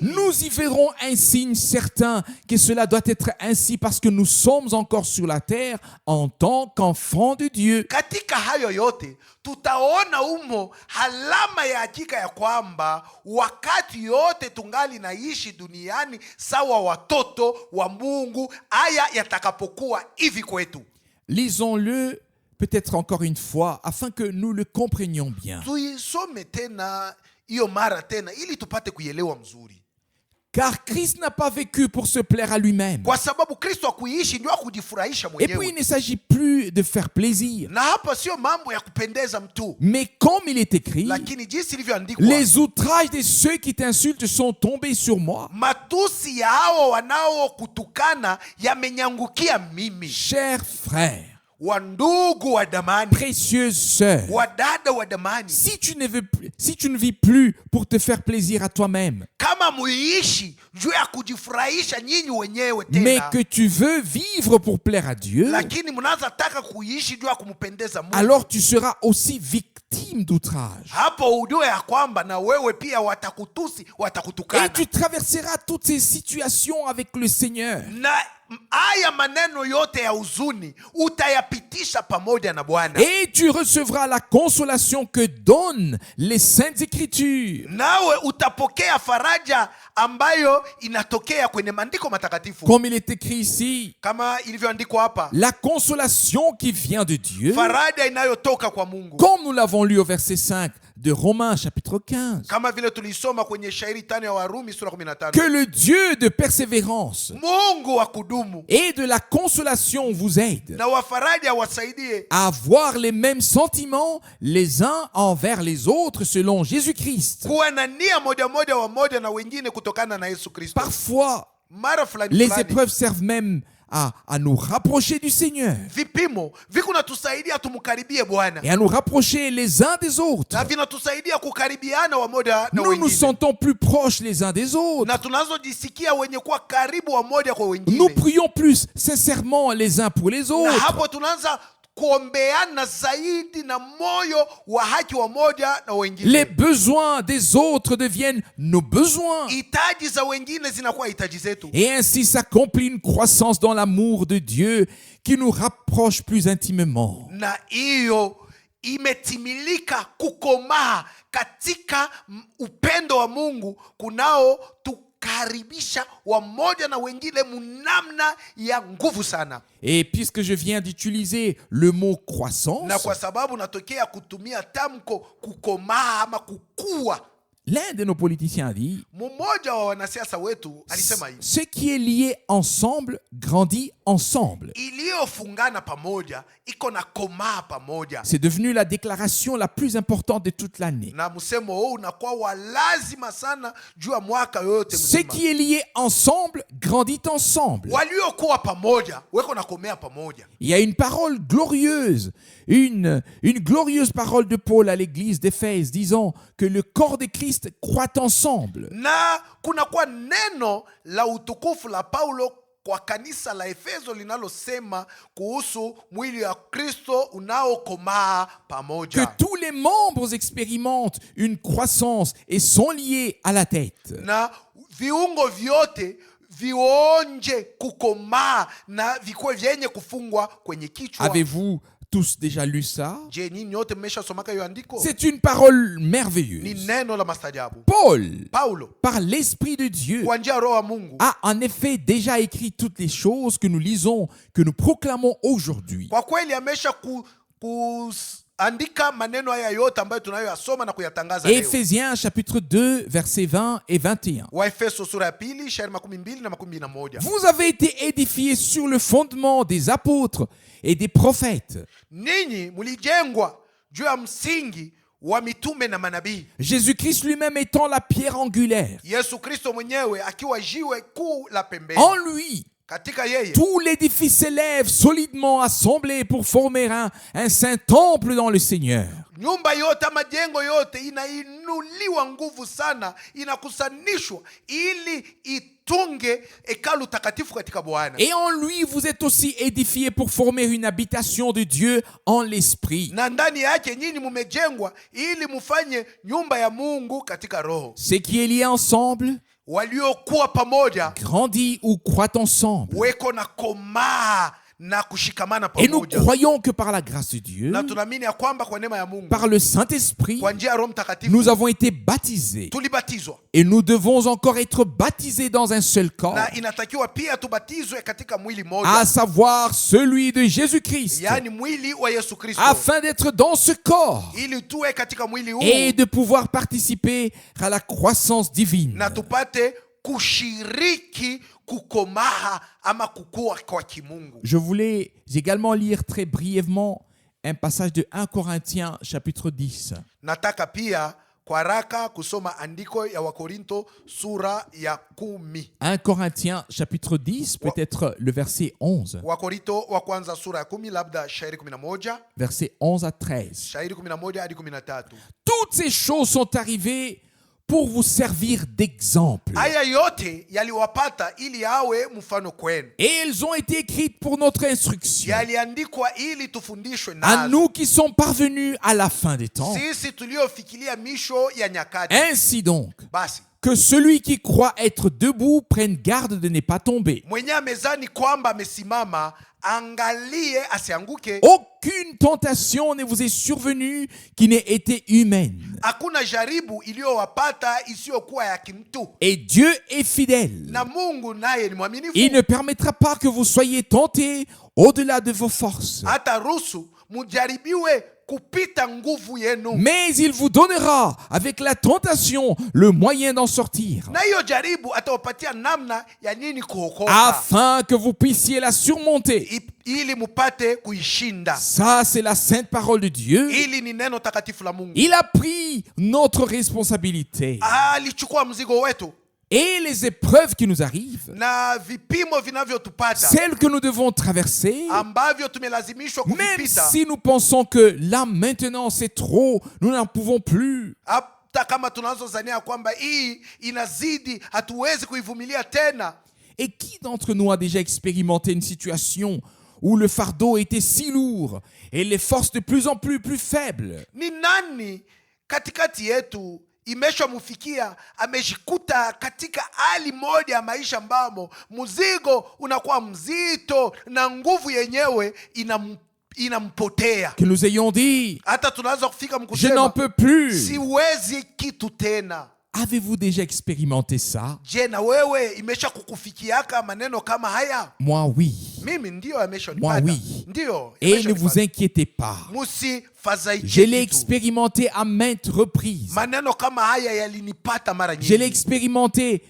nous y verrons un signe certain que cela doit être ainsi parce que nous sommes encore sur la terre en tant qu'enfants de Dieu. Katika hayo yote tutaona umo alama ya hakika ya kwamba wakati yote tungali naishi duniani sawa watoto wa Mungu, haya yatakapokuwa hivi kwetu. Lisons-le peut-être encore une fois afin que nous le comprenions bien. Tuisome tena hiyo mara tena ili tupate kuelewa mzuri. Car Christ n'a pas vécu pour se plaire à lui-même. Et puis il ne s'agit plus de faire plaisir. Mais comme il est écrit, les outrages de ceux qui t'insultent sont tombés sur moi. Chers frères, wandugu wa damani, précieuse sœur, wadada wa damani, si tu ne vis plus pour te faire plaisir à toi-même, kama muishi juu ya kujifurahisha nyinyi wenyewe tena, mais que tu veux vivre pour plaire à Dieu, lakini mnaanza taka kuishi juu ya kumpendeza Mungu, alors tu seras aussi victime d'outrage. Hapo ujue ya kwamba na wewe pia watakutusi, watakutukana. Et tu traverseras toutes ces situations avec le Seigneur. Na haya maneno yote ya huzuni utayapitisha pamoja na Bwana. Et tu recevras la consolation que donnent les saintes écritures. Nawe utapokea faraja ambayo inatokea kwenye maandiko matakatifu. Comme il est écrit ici, kama ilivyoandikwa hapa, la consolation qui vient de Dieu, faraja inayotoka kwa Mungu. Comme nous l'avons lu au verset 5 de Romains chapitre 15. Kama vile tulisoma kwenye shairi 5 ya Warumi sura 15. Que le Dieu de persévérance Mungu wa kudumu et de la consolation vous aide na wa faraja wasaidie à avoir les mêmes sentiments les uns envers les autres selon Jésus-Christ. Kuwa na nia moja moja wa moja na wengine kutokana na Yesu Kristo. Parfois, les épreuves servent même à nous rapprocher du Seigneur vipimo vikuna tusaidia tumukaribie Bwana et à nous rapprocher les uns des autres. Na vinatusaidia kukaribiana wa moja na wengine. Nous nous sentons plus proches les uns des autres. Na tunazojisikia wenye kuwa karibu wa moja kwa wengine. Nous prions plus sincèrement les uns pour les autres. Na hapo tunaanza kuombeana zaidi na moyo wa haki wa moja na wengine. Les besoins des autres deviennent nos besoins. Hitaji za wengine zinakuwa hitaji zetu. Et ainsi s'accomplit une croissance dans l'amour de Dieu qui nous rapproche plus intimement. Na hiyo imetimilika kukomaa katika upendo wa Mungu kunao karibisha wamoja na wengine munamna ya nguvu sana. Et puisque je viens d'utiliser le mot croissance, na kwa sababu natokea kutumia tamko kukomaa ama kukua, L'un de nos politiciens a dit, Mmoja wa wanasiasa wetu alisema hivi, ce qui est lié ensemble grandit ensemble. iliyofungana pamoja iko na komaa pamoja. C'est devenu la déclaration la plus importante de toute l'année. Na msemo huu unakuwa wa lazima sana juu ya mwaka yote Ce mzima. qui est lié ensemble grandit ensemble. Waliokuwa pamoja weko na komea pamoja. Il y a une parole glorieuse, une glorieuse parole de Paul à l'église d'Éphèse disant que le corps de Christ croît ensemble. Na kunakuwa neno la utukufu la Paulo kwa kanisa la Efeso linalosema kuhusu mwili wa Kristo unaokomaa pamoja. Que tous les membres expérimentent une croissance et sont liés à la tête. Na viungo vyote vionje kukomaa na vikuwe vyenye kufungwa kwenye kichwa. Avez-vous tous déjà lu ça? Je, nyinyi nyote mmeshasomaka hiyo andiko? C'est une parole Ni merveilleuse. neno la mastajabu. Paulo, par l'Esprit de Dieu, Kwa njia ya Roho wa Mungu, a en effet déjà écrit toutes les choses que nous lisons, que nous proclamons aujourd'hui. kwa kweli amesha andika maneno haya yote ambayo tunayoyasoma na kuyatangaza leo. Éphésiens chapitre 2, versets 20 et 21. Waefeso sura ya 2 shairi 12 na 21. Vous avez été édifiés sur le fondement des apôtres et des prophètes. Ninyi mlijengwa juu ya msingi wa mitume na manabii. Jésus-Christ lui-même étant la pierre angulaire. Yesu Kristo mwenyewe akiwa jiwe kuu la pembeni. En lui, Katika yeye tout l'édifice s'élève solidement assemblé pour former un saint temple dans le Seigneur. nyumba yote, majengo yote inainuliwa nguvu sana, inakusanishwa ili itunge hekalu takatifu katika Bwana. Et en lui, vous êtes aussi édifiés pour former une habitation de Dieu en l'esprit. Na ndani yake nyinyi mumejengwa ili mufanye nyumba ya Mungu katika roho. Ce qui est lié ensemble Waliokuwa pamoja grandit ou croît ensemble. weko na komaa na kushikamana Et nous pamoja. croyons que par la grâce de Dieu, Na tunaamini ya kwamba kwa neema ya Mungu, par le Saint-Esprit, kwa njia ya Roho Mtakatifu, nous avons été baptisés. tulibatizwa. Et nous devons encore être baptisés dans un seul corps, Na inatakiwa pia tubatizwe katika mwili à moja, savoir celui de Jésus-Christ, yaani mwili wa Yesu Kristo, afin d'être dans ce corps ili tuwe katika mwili huu et de pouvoir participer à la croissance divine. na tupate kushiriki kukomaa ama kukua kwa kimungu. Je voulais également lire très brièvement un passage de 1 Corinthiens chapitre 10. Nataka pia kwa haraka kusoma andiko ya Wakorinto sura ya 10. 1 Corinthiens chapitre 10, peut-être le verset 11. Wakorinto wa kwanza sura ya 10, labda shairi 11, Versets 11 à 13. shairi 11 hadi 13. Toutes ces choses sont arrivées pour vous servir d'exemple. Haya yote yaliwapata ili yawe mfano kwenu. Et elles ont été écrites pour notre instruction, Yaliandikwa ili tufundishwe à nazo. nous qui sommes parvenus à la fin des temps. Sisi tuliofikiria misho ya nyakati. Ainsi donc, Basi que celui qui croit être debout prenne garde de ne pas tomber. mwenye amezani kwamba amesimama angalie asianguke. Aucune tentation ne vous est survenue qui n'ait été humaine. Hakuna jaribu iliyowapata isiyokuwa ya kimtu. Et Dieu est fidèle. Na Mungu naye ni mwaminifu. Il ne permettra pas que vous soyez tentés au-delà de vos forces. Hata ruhusu mujaribiwe kupita nguvu yenu. Mais il vous donnera, avec la tentation, le moyen d'en sortir, Na hiyo jaribu atawapatia namna ya nini kuokoka, afin que vous puissiez la surmonter. ili mupate kuishinda. Ça, c'est la sainte parole de Dieu. Ili ni neno takatifu la Mungu. Il a pris notre responsabilité. Alichukua mzigo wetu Et les épreuves qui nous arrivent, na vipimo vinavyotupata celles que nous devons traverser, ambavyo tumelazimishwa même kuvipita, si nous pensons que là maintenant c'est trop, nous n'en pouvons plus, hata kama tunazozania kwamba hii inazidi, hatuwezi kuivumilia tena. et qui d'entre nous a déjà expérimenté une situation où le fardeau était si lourd et les forces de plus en plus faibles? Ni nani katikati yetu imeshamufikia amejikuta katika hali moja ya maisha ambamo mzigo unakuwa mzito na nguvu yenyewe inampotea, Que nous ayons dit, hata tunaweza kufika je n'en mkusema peux plus. siwezi kitu tena? Avez-vous déjà expérimenté ça? Je, na wewe imesha kukufikiaka maneno kama haya? Moi, oui. Mimi ndio Moi, ameshonipata. oui. Ndio. Et ne vous inquiétez pas. Musifadhaike Je l'ai kitu. expérimenté à maintes reprises. Maneno kama haya yalinipata mara Je l'ai nyingi. expérimenté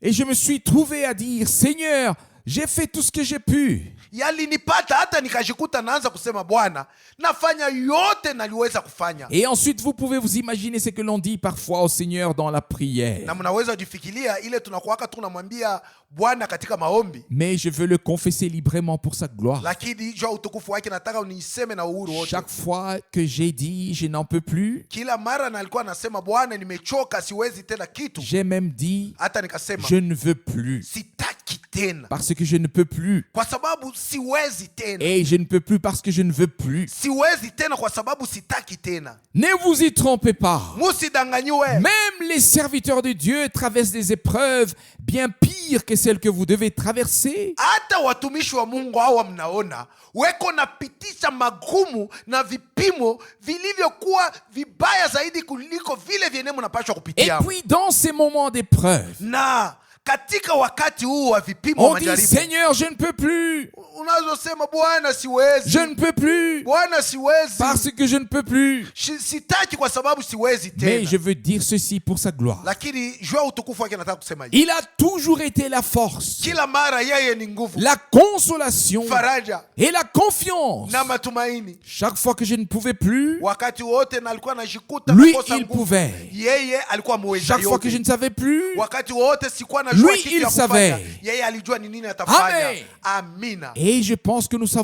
et je me suis trouvé à dire, Seigneur, j'ai fait tout ce que j'ai pu. Yalinipata hata nikajikuta naanza kusema Bwana, nafanya yote naliweza kufanya. Et ensuite, vous pouvez vous imaginer ce que l'on dit parfois au Seigneur dans la prière. Na mnaweza jifikiria ile tunakuwaka tunamwambia Bwana katika maombi. Mais je veux le confesser librement pour sa gloire. Lakini jua utukufu wake nataka uniseme na uhuru wote. Chaque fois que j'ai dit, je n'en peux plus, Kila mara nalikuwa nasema Bwana, nimechoka, siwezi tena kitu. j'ai même dit, Hata nikasema je ne veux plus. sitaki tena. Parce que je ne peux plus. Kwa sababu siwezi tena. Et je ne peux plus parce que je ne veux plus. Siwezi tena kwa sababu sitaki tena. Ne vous y trompez pas. Musidanganyiwe. Même les serviteurs de Dieu traversent des épreuves bien pires que celles que vous devez traverser. Hata watumishi wa Mungu hawa mnaona weko napitisha magumu na vipimo vilivyokuwa vibaya zaidi kuliko vile vyenye mnapaswa Et kupitia. puis dans ces moments d'épreuve, Na katika wakati huu wa vipimo on dit, majaribu, Seigneur, je ne peux plus. unazosema Bwana siwezi. Je ne peux plus. Bwana siwezi. Parce que je ne peux plus. Sitaki kwa sababu siwezi Mais tena. je veux dire ceci pour sa gloire. Lakini jua utukufu wake nataka kusema hivi. Il a toujours été la force, Kila mara yeye ni nguvu, la consolation faraja et la confiance. na matumaini. Chaque fois que je ne pouvais plus, Wakati wote na alikuwa anajikuta lui, nakosa il nguvu, pouvait. yeye alikuwa muweza Chaque fois que je yote. ne savais plus, Wakati wote sikuwa na Lui, jua kitu il ya kufanya, savait. yeye alijua ni nini atafanya. Amen. Amina. et je pense que nous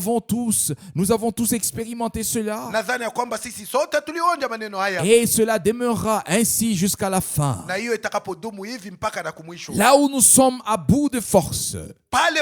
avons tous expérimenté cela. Nadhani ya kwamba sisi sote tulionja maneno haya, Et cela demeurera ainsi jusqu'à la fin. na hiyo itakapodumu hivi mpaka na kumwisho. Là où nous sommes à bout de force, Pale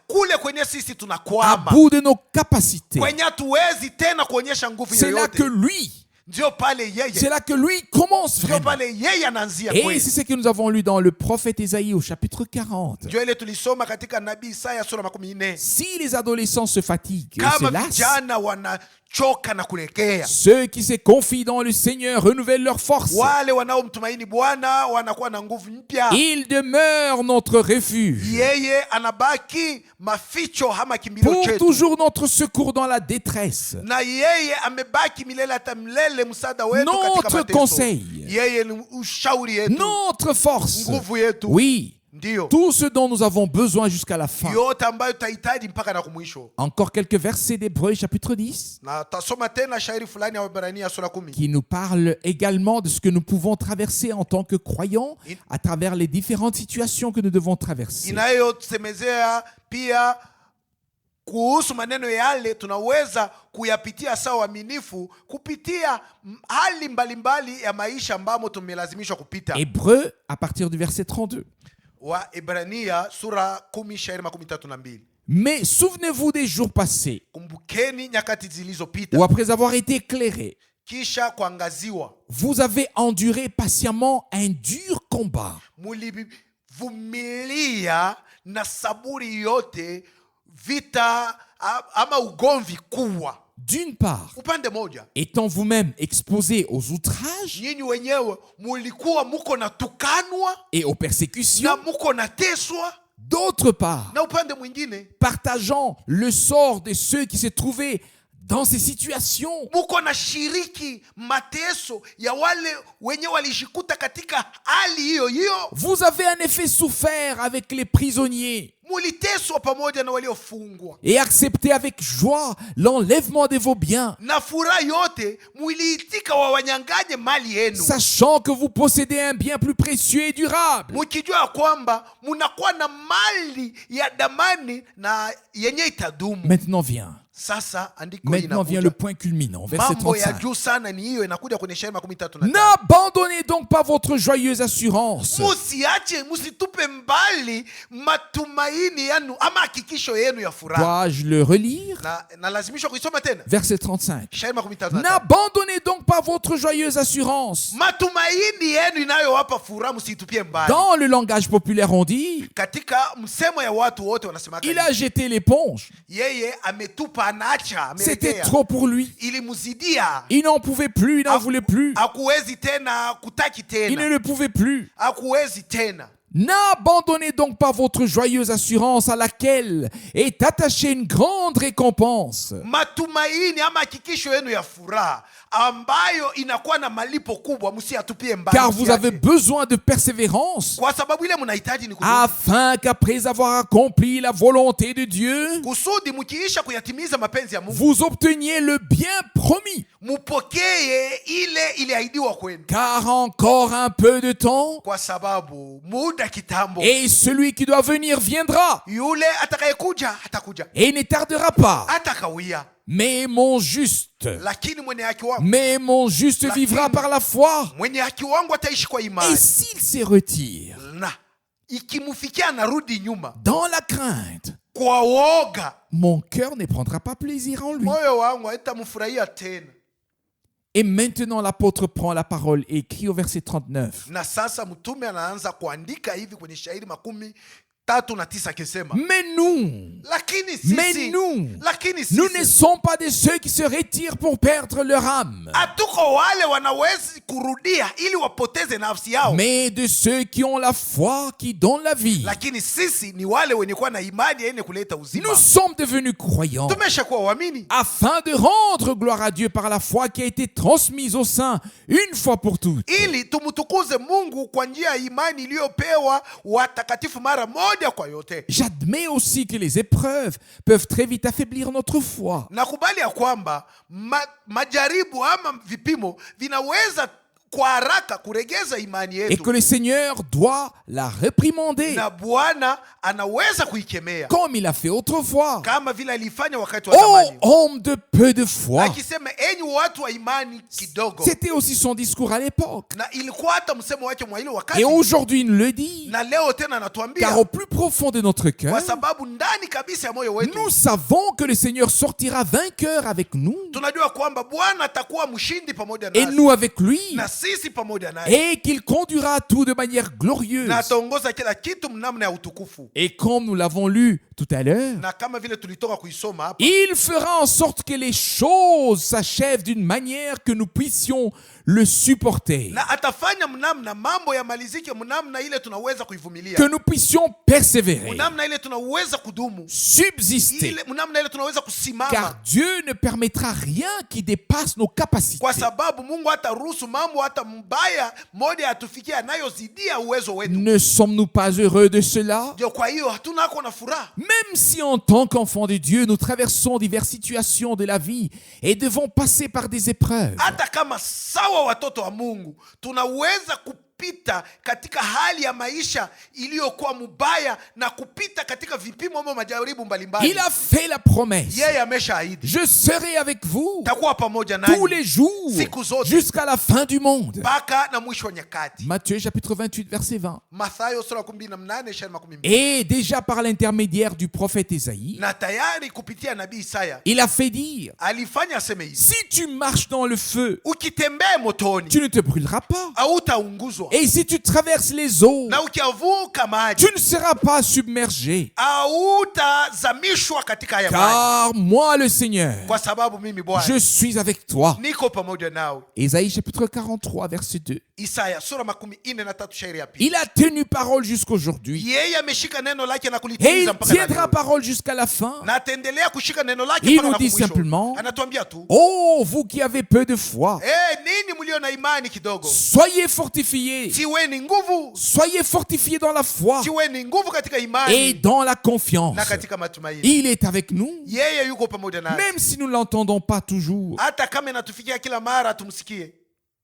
kule kwenye sisi à tunakwama, bout de nos capacités, kwenye hatuwezi tena kuonyesha nguvu c'est là que yoyote, lui, ndio pale c'est yeye, là que lui commence ndio vraiment. pale yeye anaanzia Et kweli. c'est ce que nous avons lu dans le prophète Ésaïe au chapitre 40. Ndio ile tulisoma katika nabii Isaya sura 14. Si les adolescents se fatiguent et Kama se lassent, vijana wanachoka na kulegea, ceux qui se confient dans le Seigneur renouvellent leur force. wale wanaomtumaini Bwana wanakuwa na nguvu mpya. Il demeure notre refuge, Yeye anabaki maficho ama kimbilio pour chetu, toujours notre secours dans la détresse. na yeye amebaki milele hata milele, msaada wetu katika Notre mateso. conseil, Yeye ni ushauri yetu, notre force. nguvu yetu. Oui, Ndio tout ce dont nous avons besoin jusqu'à la fin. yote ambayo tutahitaji mpaka na kumwisho. Encore quelques versets d'Hébreux chapitre 10 Na tasoma tena shairi fulani ya Waebrania sura 10 qui nous parle également de ce que nous pouvons traverser en tant que croyants à travers les différentes situations que nous devons traverser. inayotusemezea pia kuhusu maneno yale tunaweza kuyapitia sawa waaminifu kupitia hali mbalimbali ya maisha ambamo tumelazimishwa kupita. Hébreux à partir du verset 32. Waebrania sura 10 shairi 32. Mais souvenez-vous des jours passés Kumbukeni nyakati zilizopita, où après avoir été éclairés, kisha kuangaziwa, vous avez enduré patiemment un dur combat. mulivumilia na saburi yote vita ama ugomvi kuwa. D'une part, Upande moja, étant vous-même exposés aux outrages nyinyi wenyewe mulikuwa muko na tukanwa et aux na persécutions. muko na teswa, D'autre part, na upande mwingine partageant le sort de ceux qui se trouvaient dans ces situations. muko na shiriki mateso ya wale wenye walishikuta katika hali hiyo hiyo. Vous avez en effet souffert avec les prisonniers Muliteswa pamoja na waliofungwa, et accepté avec joie l'enlèvement de vos biens, na furaha yote muliitika wawanyanganye mali yenu, sachant que vous possédez un bien plus précieux et durable. mukijua ya kwamba munakuwa na mali ya damani na yenye itadumu. Maintenant vient Sasa andiko Maintenant vient le point culminant, verset mambo ya 35. juu sana ni hiyo, inakuja kwenye shairi 35. N'abandonnez donc pas votre joyeuse assurance, Musiache, musitupe mbali matumaini yenu ama hakikisho yenu ya furaha. dois-je le relire? Na lazimishwa kuisoma tena Verset 35. shairi 35. N'abandonnez donc pas votre joyeuse assurance. Matumaini yenu inayowapa furaha musitupie mbali. Dans le langage populaire, on dit Katika msemo ya watu wote wanasema il a jeté l'éponge. yeye ametupa, anaacha, C'était ameregea. trop pour lui. Ilimuzidia, Il n'en pouvait plus, il n'en voulait plus. hakuwezi tena, kutaki Il ne tena, le pouvait plus. hakuwezi tena. N'abandonnez donc pas votre joyeuse assurance à laquelle est attachée une grande récompense. Matumaini ama hakikisho yenu ya furaha ambayo inakuwa na malipo kubwa, msiatupie mbali. Car vous avez besoin de persévérance, Kwa sababu ile mnahitaji ni kudumu, afin qu'après avoir accompli la volonté de Dieu, kusudi mkiisha kuyatimiza mapenzi ya Mungu vous obteniez le bien promis. mupokee ile iliahidiwa kwenu, Car encore un peu de temps, kwa sababu muda kitambo, et celui qui doit venir viendra, yule atakayekuja atakuja, et ne tardera pas. atakawia. Mais mon juste Lakini mwenye haki wangu, Mais mon juste vivra par la foi. mwenye haki wangu ataishi kwa Et imani. s'il se retire Na ikimfikia narudi nyuma dans la crainte, kwa woga, mon cœur ne prendra pas plaisir en lui. moyo wangu haitamfurahia tena. Et maintenant l'apôtre prend la parole et écrit au verset 39. Na sasa mtume anaanza kuandika hivi kwenye shairi 39 akisema, Mais nous, lakini mais sisi, nous, lakini nous ne sisi sommes pas de ceux qui se retirent pour perdre leur âme, hatuko wale wanawezi kurudia ili wapoteze nafsi yao, mais de ceux qui ont la foi qui donne la vie. lakini sisi ni wale wenye kuwa na imani yenye kuleta uzima. Nous sommes devenus croyants Tumeshakuwa waamini afin de rendre gloire à Dieu par la foi qui a été transmise au sein une fois pour toutes. ili tumtukuze Mungu kwa njia ya imani iliyopewa watakatifu mara moja kwa yote. J'admets aussi que les épreuves peuvent très vite affaiblir notre foi. Nakubali ya kwamba majaribu ama vipimo vinaweza kwa haraka kuregeza imani Et yetu, que le Seigneur doit la réprimander, na Bwana anaweza kuikemea comme il a fait autrefois. kama vile alifanya wakati wa Ô zamani, homme de peu de foi! akisema enyi watu wa imani kidogo. C'était aussi son discours à l'époque. Na ilikuwa hata msemo wake mwa ile wakati, Et aujourd'hui, il le dit. na leo tena anatuambia, Car au plus profond de notre cœur, kwa sababu ndani kabisa ya moyo wetu nous savons que le Seigneur sortira vainqueur avec nous, tunajua kwamba Bwana atakuwa mshindi pamoja et nasi, nous avec lui, na sisi pamoja naye, et qu'il conduira tout de manière glorieuse. na ataongoza kila kitu mnamna ya utukufu. Et comme nous l'avons lu tout à l'heure, Na kama vile tulitoka kuisoma hapa, il fera en sorte que les choses s'achèvent d'une manière que nous puissions le supporter, na atafanya mnamna mambo yamalizike mnamna ile tunaweza kuivumilia, que nous puissions persévérer, mnamna ile tunaweza kudumu, subsister, ile mnamna ile tunaweza kusimama, car Dieu ne permettra rien qui dépasse nos capacités. kwa sababu Mungu hataruhusu mambo hata mbaya moja atufikie anayozidia uwezo wetu. Ne sommes-nous pas heureux de cela? Ndio kwa hiyo hatuna na furaha, Même si en tant qu'enfants de Dieu, nous traversons diverses situations de la vie et devons passer par des épreuves, hata kama sawa watoto wa Mungu tunaweza kupita katika hali ya maisha iliyokuwa mubaya na kupita katika vipimo ama majaribu mbalimbali. il a fait la promesse: Yeye ameshaahidi, je serai avec vous takuwa pamoja tous nanyi les jours siku zote jusqu'à la fin du monde. mpaka na mwisho wa nyakati. Matthieu chapitre 28 verset 20. Mathayo sura 18 shairi 12. Et déjà par l'intermédiaire du prophète Ésaïe, Na tayari kupitia nabii Isaya il a fait dire: alifanya aseme hivi, si tu marches dans le feu, ukitembea motoni tu ne te brûleras pas. hautaunguzwa, Et si tu traverses les eaux, na ukiavuka maji tu ne seras pas submergé. hautazamishwa katika haya maji, Car moi, le Seigneur, kwa sababu mimi Bwana je suis avec toi. niko pamoja nawe. Ésaïe chapitre 43 verset 2. Isaya sura 43 shairi ya pili. Il a tenu parole jusqu'aujourd'hui. Yeye ameshika neno lake na Et kulitimiza il mpaka na tiendra leo. parole jusqu'à la fin. Na ataendelea kushika neno lake Il mpaka nous na dit mwisho. simplement: Anatuambia tu, oh, vous qui avez peu de foi, nini mlio na imani kidogo, soyez fortifiés. tiweni nguvu, Soyez fortifiés dans la foi tiweni nguvu katika et imani dans la confiance. na katika matumaini. Il est avec nous, Yeye yuko pamoja nasi, même si nous ne l'entendons pas toujours, hata kama inatufikia kila mara tumsikie,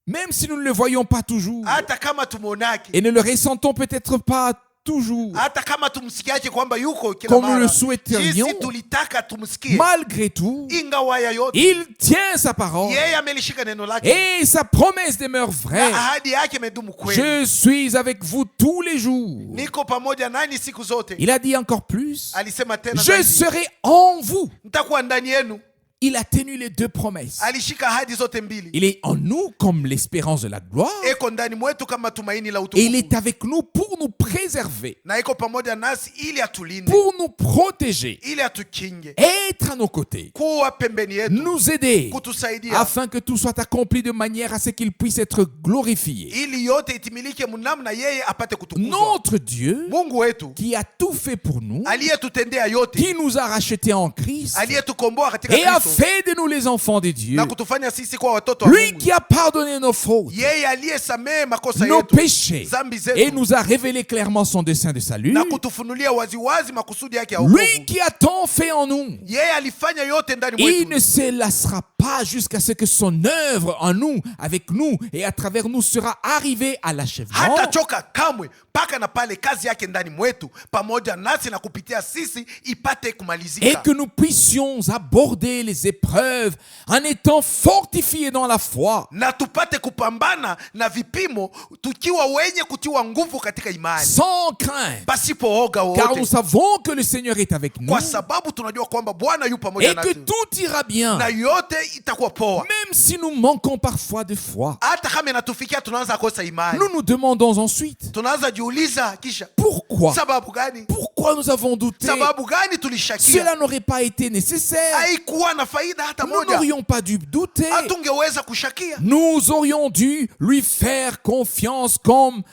même si nous ne le voyons pas toujours hata kama tumuonake, et ne le ressentons peut-être pas toujours, hata kama tumsikiaje kwamba yuko kila comme nous mara, le souhaiterions. sisi tulitaka tumsikie. Malgré tout, Ingawa ya yote, il tient sa parole yeye amelishika neno lake et sa promesse demeure na vraie. ahadi yake imedumu kweli. Je suis avec vous tous les jours. Niko pamoja nanyi siku zote. Il a dit encore plus: Alisema tena je zaidi, serai en vous. nitakuwa ndani yenu. il a tenu les deux promesses. alishika ahadi zote mbili. Il est en nous comme l'espérance de la gloire. Eko ndani mwetu kama tumaini la Et il utukufu, est avec nous pour nous préserver, na iko pamoja nasi ili atulinde, pour nous protéger, ili atukinge, être à nos côtés, kuwa pembeni yetu, nous aider, kutusaidia, afin que tout soit accompli de manière à ce qu'il puisse être glorifié. ili yote itimilike munamna yeye apate kutukuzwa. Notre Dieu, Mungu wetu qui a tout fait pour nous, aliyetutendea yote, qui nous a rachetés en Christ aliyetukomboa katika et a Kristo fait de nous les enfants de Dieu, na kutufanya sisi kuwa watoto wa lui Mungu, qui a pardonné nos fautes, yeye aliyesamehe makosa nos yetu, péchés, zambi et zetu, nous a révélé clairement son dessein de salut, na kutufunulia waziwazi makusudi yake ya lui wokovu. qui a tant fait en nous, Yeye alifanya yote ndani il mwetu, ne se lassera pas jusqu'à ce que son œuvre en nous, avec nous et à travers nous sera arrivée à l'achèvement, hatachoka kamwe mpaka na pale kazi yake ndani mwetu pamoja nasi na kupitia sisi ipate et kumalizika, que nous puissions aborder les épreuves en étant fortifiés dans la foi, na tupate kupambana na vipimo tukiwa wenye kutiwa nguvu katika imani, sans crainte, pasipo oga car nous wowote, savons que le Seigneur est avec nous kwa sababu tunajua kwamba Bwana yu pamoja et que nasi tout ira bien, na yote itakuwa poa. même si nous manquons parfois de foi. Hata kama inatufikia tunaanza kosa imani, Nous nous demandons ensuite, tunaanza jiuliza kisha, pourquoi? sababu gani? Pourquoi nous avons douté? Sababu gani tulishakia? Cela n'aurait pas été nécessaire. Haikuwa na faida hata Nous moja, n'aurions pas dû douter. hatungeweza kushakia. Nous aurions dû lui faire confiance comme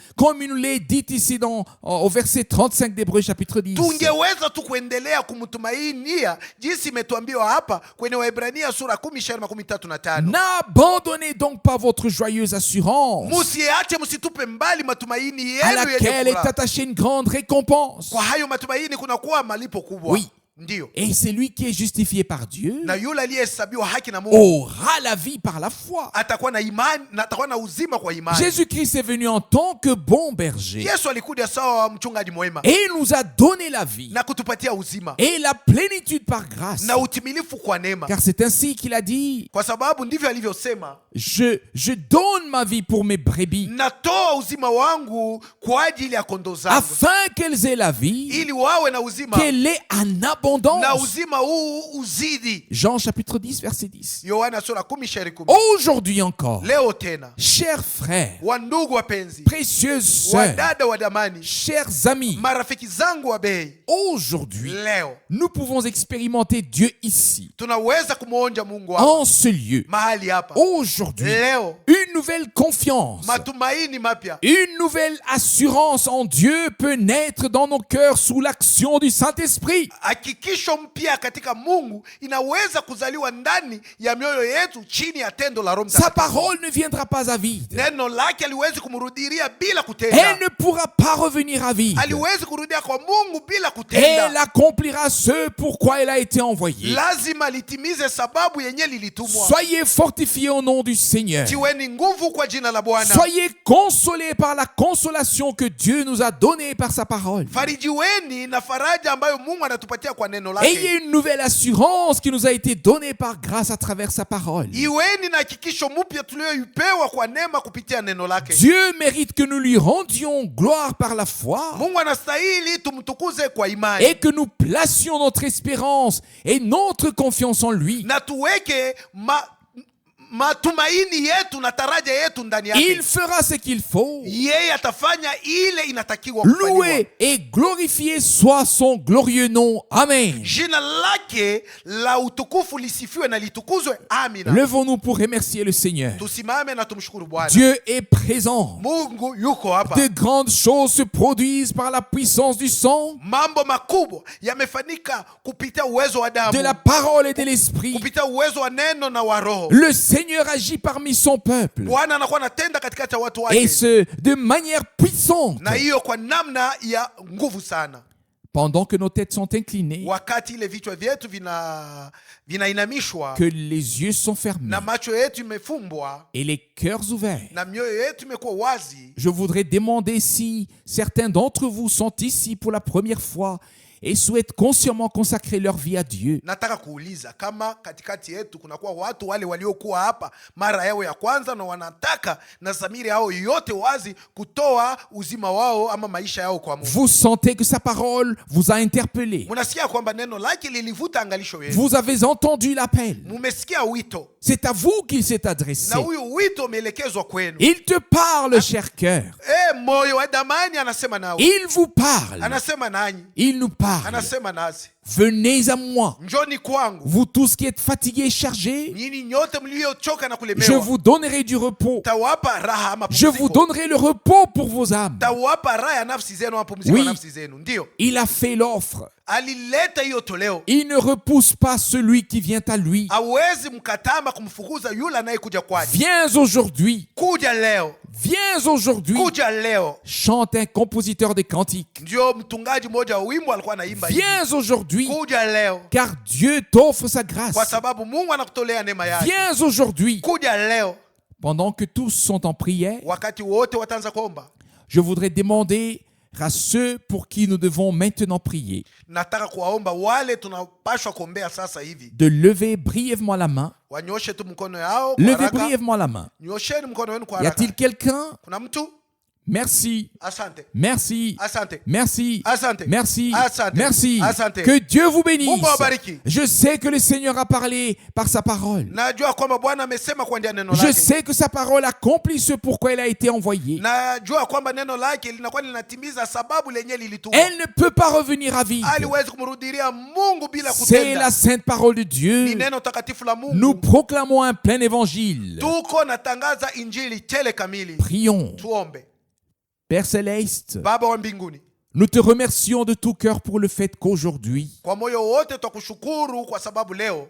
il nous l'est dit ici au verset 35 d'Hébreux chapitre 10. Tungeweza tu kuendelea kumtumainia jinsi imetuambiwa hapa kwenye Waebrania sura 10:35. N'abandonnez donc pas votre joyeuse assurance, Musiache, msitupe mbali matumaini à yenu yenye laquelle est furaha. attachée une grande récompense. Kwa hayo matumaini kunakuwa malipo kubwa. Oui. Ndiyo. Et c'est lui qui est justifié par Dieu Na yule aliyehesabiwa haki na Mungu aura la vie par la foi. atakuwa na imani na atakuwa na uzima kwa imani. Jésus-Christ est venu en tant que bon berger Yesu alikuja sawa mchungaji mwema et nous a donné la vie na kutupatia uzima et la plénitude par grâce. na utimilifu kwa neema, Car c'est ainsi qu'il a dit, kwa sababu ndivyo alivyosema, je donne ma vie pour mes brebis, natoa uzima wangu kwa ajili ya kondoo zangu, afin qu'elles aient la vie, ili wawe na uzima qu'elle est en na abondance. uzima huu uzidi. Jean chapitre 10, verset 10. Yohana sura 10:10. Aujourd'hui encore, Leo tena, chers frères, wandugu wapenzi, précieuses sœurs, wadada wa damani, chers amis, marafiki zangu wa bei, aujourd'hui, leo nous pouvons expérimenter Dieu ici, tunaweza kumwonja Mungu hapa en ce lieu. mahali hapa Aujourd'hui, leo, une nouvelle confiance, matumaini mapya, une nouvelle assurance en Dieu peut naître dans nos cœurs sous l'action du Saint-Esprit. hakikisho mpya katika Mungu inaweza kuzaliwa ndani ya mioyo yetu chini ya tendo la Roho Sa Mtakatifu. parole ne viendra pas à vide. Neno lake aliwezi kumrudilia bila kutenda, Elle ne pourra pas revenir à vide. aliwezi kurudia kwa Mungu bila Elle kutenda. accomplira ce pourquoi elle a été envoyée. Lazima litimize sababu yenye lilitumwa. Soyez fortifiés au nom du Seigneur. Tiweni nguvu kwa jina la Bwana. Soyez consolés par la consolation que Dieu nous a donnée par sa parole. Farijiweni na faraja ambayo Mungu anatupatia kwa neno lake. Ayez une nouvelle assurance qui nous a été donnée par grâce à travers sa parole. Iweni na hakikisho mpya tuliyoipewa kwa neema kupitia neno lake. Dieu mérite que nous lui rendions gloire par la foi Mungu anastahili tumtukuze kwa imani et que nous placions notre espérance et notre confiance en lui. na tuweke matumaini yetu na taraja yetu ndani yake. Il fera ce qu'il faut. Yeye atafanya ile inatakiwa kufanywa. Loué et glorifié soit son glorieux nom. Amen. Jina lake la utukufu lisifiwe na litukuzwe. Amina. Levons-nous pour remercier le Seigneur. Tusimame na tumshukuru Bwana. Dieu est présent. Mungu yuko hapa. De grandes choses se produisent par la puissance du sang, Mambo makubwa yamefanyika kupitia uwezo wa damu, de la parole et de l'esprit. kupitia uwezo wa neno na wa roho. Le Seigneur agit parmi son peuple. Bwana anakuwa anatenda katikati ya watu Et wake, ce, de manière puissante. na hiyo kwa namna ya nguvu sana. Pendant que nos têtes sont inclinées, Wakati ile vichwa vyetu vinainamishwa que les yeux sont fermés na macho yetu imefumbwa et les cœurs ouverts, na mioyo yetu imekuwa wazi, je voudrais demander si certains d'entre vous sont ici pour la première fois et souhaitent consciemment consacrer leur vie à Dieu, nataka kuuliza kama katikati yetu kunakuwa watu wale waliokuwa hapa mara yao ya kwanza na wanataka na dhamiri yao yote wazi kutoa uzima wao ama maisha yao kwa Mungu. vous sentez que sa parole vous a interpellé. Munasikia kwamba neno lake lilivuta angalisho yenu. Vous avez entendu l'appel. Mumesikia wito. C'est à vous qu'il s'est adressé. Na huyu wito umeelekezwa kwenu. Il te parle, cher cœur. Moyo wa damani anasema nawe. Il vous parle. Anasema nanyi. Il nous parle. Anasema nasi. Venez à moi, Njoni kwangu. vous tous qui êtes fatigués et chargés, Nyinyi nyote mliochoka na kulemewa. je vous donnerai du repos. Tawapa raha ama Je vous donnerai le repos pour vos âmes. Tawapa raha ya nafsi zenu ama pumziko ya nafsi zenu. Ndio. Il a fait l'offre. Alileta hiyo toleo. Il ne repousse pas celui qui vient à lui. Hawezi mkatama kumfukuza yule anayekuja kwake. Viens aujourd'hui. Kuja leo. Viens aujourd'hui. Kuja leo. Chante un compositeur de cantiques. Ndio mtungaji mmoja wa wimbo alikuwa anaimba hivi. Viens aujourd'hui. Kuja leo. Car Dieu t'offre sa grâce. Kwa sababu Mungu anakutolea neema yake. Viens aujourd'hui. Kuja leo. Pendant que tous sont en prière, Wakati wote wataanza kuomba. je voudrais demander à ceux pour qui nous devons maintenant prier Nataka kuwaomba wale tunapashwa kuombea sasa hivi. de lever brièvement la main. Wanyoshe tu mkono yao kwa Levez haraka. brièvement la main. Nyosheni mkono wenu kwa Y haraka. a-t-il quelqu'un? Kuna mtu? Merci. Asante. Merci. Asante. Merci. Asante. Merci. Asante. Merci. Asante. Que Dieu vous bénisse. Mungu awabariki. Je sais que le Seigneur a parlé par sa parole. Najua kwamba Bwana amesema kwa njia neno Je lake. sais que sa parole accomplit ce pourquoi elle a été envoyée. Najua kwamba neno lake linakuwa linatimiza sababu lenye lilitumwa. Elle ne peut pas revenir à vide. Aliwezi kumrudilia Mungu bila C'est kutenda. la sainte parole de Ni Dieu. neno takatifu la Mungu. Nous proclamons un plein évangile. Tuko natangaza injili tele kamili. Prions. Tuombe. Père Céleste, Baba wa mbinguni, nous te remercions de tout cœur pour le fait qu'aujourd'hui, kwa moyo wote twakushukuru kwa sababu leo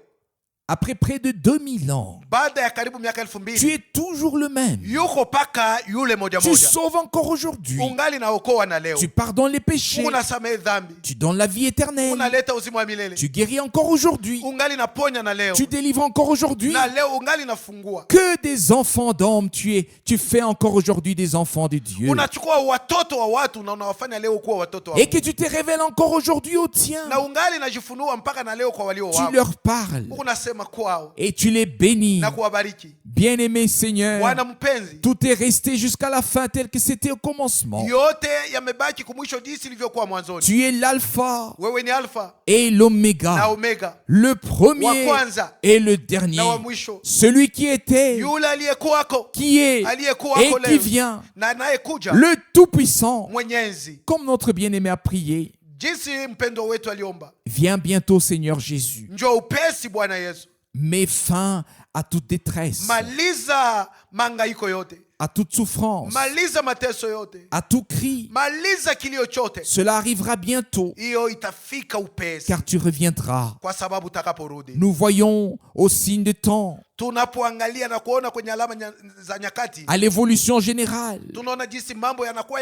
après près de 2000 ans, baada ya karibu miaka tu 2000 es toujours le même. yuko paka yule moja Tu moja. sauves encore aujourd'hui. Ungali naokoa na leo. Tu pardonnes les péchés. Unasamehe dhambi. Tu donnes la vie éternelle. Unaleta uzima wa milele. Tu guéris encore aujourd'hui. Ungali naponya na leo. Tu délivres encore aujourd'hui. Na leo ungali nafungua. Que des enfants d'hommes tu fais encore aujourd'hui des enfants de Dieu. Unachukua watoto wa watu na unawafanya leo kuwa watoto wa Et Mungu. que tu te révèles encore aujourd'hui aux tiens. Na ungali najifunua mpaka na leo kwa walio Tu wako. leur parles Unasema kwao et tu les bénis. na kuwabariki. Bien-aimé Seigneur, Bwana mpenzi, tout est resté jusqu'à la fin tel que c'était au commencement. yote yamebaki kumwisho jinsi ilivyokuwa mwanzoni. Tu es l'alpha Wewe ni alfa et na l'oméga, omega, le premier wa kwanza et le dernier, na wa mwisho. celui qui était, Yule aliyekuwako, qui est aliyekuwako et qui leo vient, na anayekuja, le Tout-Puissant, mwenyezi. comme notre bien-aimé a prié. Jinsi mpendo wetu aliomba, Viens bientôt, Seigneur Jésus. njoo upesi Bwana Yesu. Mets fin à toute détresse, Maliza mangaiko yote, à toute souffrance, maliza mateso yote, à tout cri. maliza kilio chote. Cela arrivera bientôt, Hiyo itafika upesi car tu reviendras. kwa sababu utakaporudi. Nous voyons au signe de temps, Tunapoangalia na kuona kwenye alama za nyakati, à l'évolution générale, tunaona jinsi mambo yanakuwa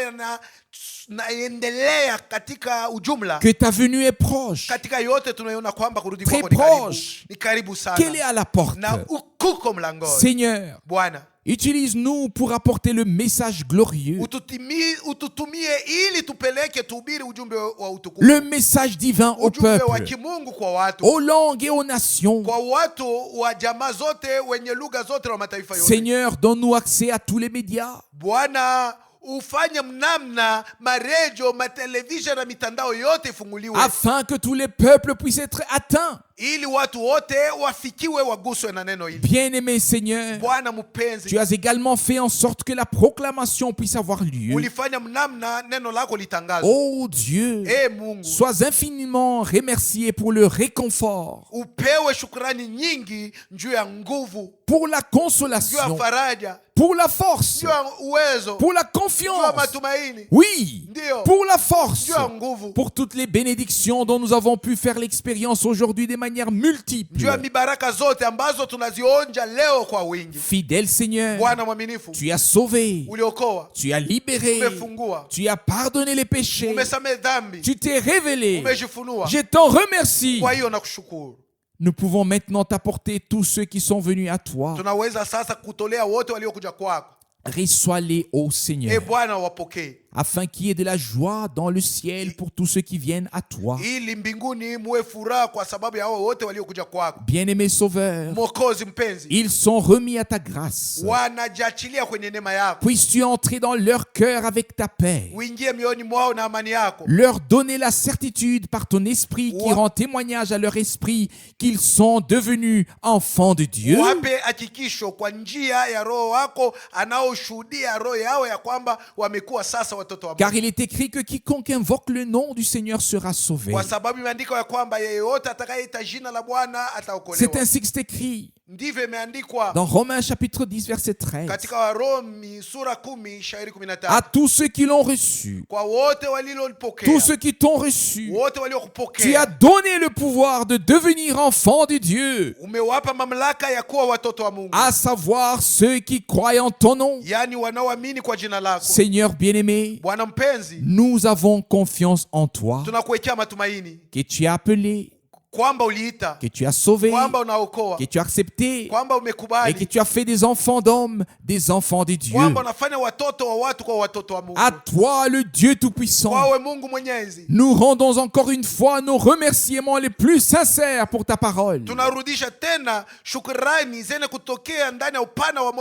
yanaendelea katika ujumla. que ta venue est proche, Katika yote tunaona kwamba kurudi Très kwako ni karibu. proche. Ni karibu qu'elle est sana à la porte. na ukuko mlangoni. Seigneur, Bwana, utilise-nous pour apporter le message glorieux, ututumie ili tupeleke tuhubiri ujumbe wa utukufu, le message divin au ujumbe wa peuple, kimungu kwa watu, aux langues et aux nations. kwa watu wa jamaa zote, wenye lugha zote na mataifa yote. Seigneur, donne-nous accès à tous les médias, Bwana, ufanye mnamna maredio, matelevision na mitandao yote ifunguliwe, afin que tous les peuples puissent être atteints. ili watu wote wafikiwe, waguswe na neno hili. Bien-aimé Seigneur, Bwana mpenzi, tu as également fait en sorte que la proclamation puisse avoir lieu. ulifanya mnamna neno lako litangazwe. Oh Dieu, Mungu, sois infiniment remercié pour le réconfort, upewe shukrani nyingi juu ya nguvu, pour la juu ya consolation, faraja, pour la force, juu ya uwezo, pour la juu ya confiance. matumaini, Oui, Ndio. pour la force, juu ya nguvu, pour toutes les bénédictions dont nous avons pu faire l'expérience aujourd'hui de manière multiple. juu ya mibaraka zote ambazo tunazionja leo kwa wingi. Fidèle Seigneur, Bwana mwaminifu, tu as sauvé, uliokoa, tu as libéré, umefungua, tu as pardonné les péchés, umesamehe dhambi, tu t'es révélé. umejifunua. Je t'en remercie. Kwa hiyo nakushukuru. Nous pouvons maintenant t'apporter tous ceux qui sont venus à toi. Tunaweza sasa kutolea wote waliokuja kwako. Reçois-les, ô Seigneur. Bwana, wapokee. afin qu'il y ait de la joie dans le ciel pour tous ceux qui viennent à toi. ili mbinguni muwe furaha kwa sababu ya hao wote waliokuja kwako. Bien-aimé Sauveur, Mwokozi mpenzi, ils sont remis à ta grâce. wanajiachilia kwenye neema yako. Puisses-tu entrer dans leur cœur avec ta paix, Uingie mioyoni mwao na amani yako. leur donner la certitude par ton esprit qui rend témoignage à leur esprit qu'ils sont devenus enfants de Dieu. Wape hakikisho kwa njia ya roho wako anaoshuhudia roho yao ya kwamba wamekuwa sasa watoto wa Mungu. Car il est écrit que quiconque invoque le nom du Seigneur sera sauvé. Kwa sababu imeandikwa ya kwamba yeyote atakayeita jina la Bwana ataokolewa. C'est ainsi que c'est écrit Ndivyo imeandikwa dans Romains chapitre 10 verset 13. katika Warumi sura 10 shairi 15. À tous ceux qui l'ont reçu, Kwa wote walilolipokea, tous ceux qui t'ont reçu, wote tu as waliokupokea, donné le pouvoir de devenir enfants de Dieu, umewapa mamlaka ya kuwa watoto wa Mungu, à savoir ceux qui croient en ton nom. yani wanaoamini kwa jina lako. Seigneur bien-aimé, Bwana mpenzi, nous avons confiance en toi, tunakuwekea matumaini que tu as appelé, kwamba uliita, que tu as sauvé, kwamba unaokoa, que tu as accepté kwamba et que umekubali, tu as fait des enfants d'hommes, des enfants de Dieu. kwamba unafanya watoto wa watu kwa watoto wa Mungu. À toi, le Dieu Tout-Puissant, Kwawe Mungu Mwenyezi, nous rendons encore une fois nos remerciements les plus sincères pour ta parole. tunarudisha tena shukrani zenye kutokea ndani ya upana wa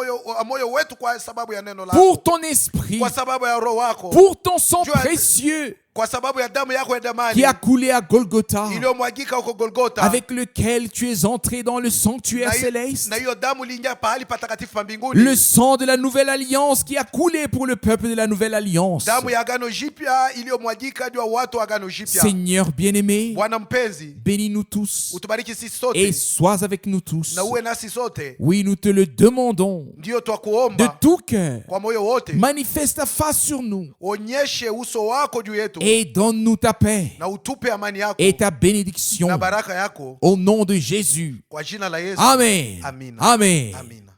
moyo wetu kwa sababu ya neno lako, Pour ton esprit, kwa sababu ya roho wako, pour ton sang précieux kwa sababu ya damu yako ya damani qui a coulé à Golgotha, iliyomwagika huko Golgotha, avec lequel tu es entré dans le sanctuaire céleste. na hiyo damu iliingia pahali patakatifu pa mbinguni, Le sang de la nouvelle alliance qui a coulé pour le peuple de la nouvelle alliance. damu ya agano jipya iliyomwagika juu ya watu wa agano jipya. Seigneur bien-aimé, Bwana mpenzi, bénis-nous tous utubariki sisi et sote sois avec nous tous. na uwe nasi sote. Oui, nous te le demandons Ndiyo de twakuomba tout cœur. kwa moyo wote, Manifeste ta face sur nous onyeshe uso wako juu yetu et donne-nous ta paix na utupe amani yako et ta bénédiction na baraka yako au nom de Jésus. kwa jina la Yesu. Amen. Amina. Amen. Amina.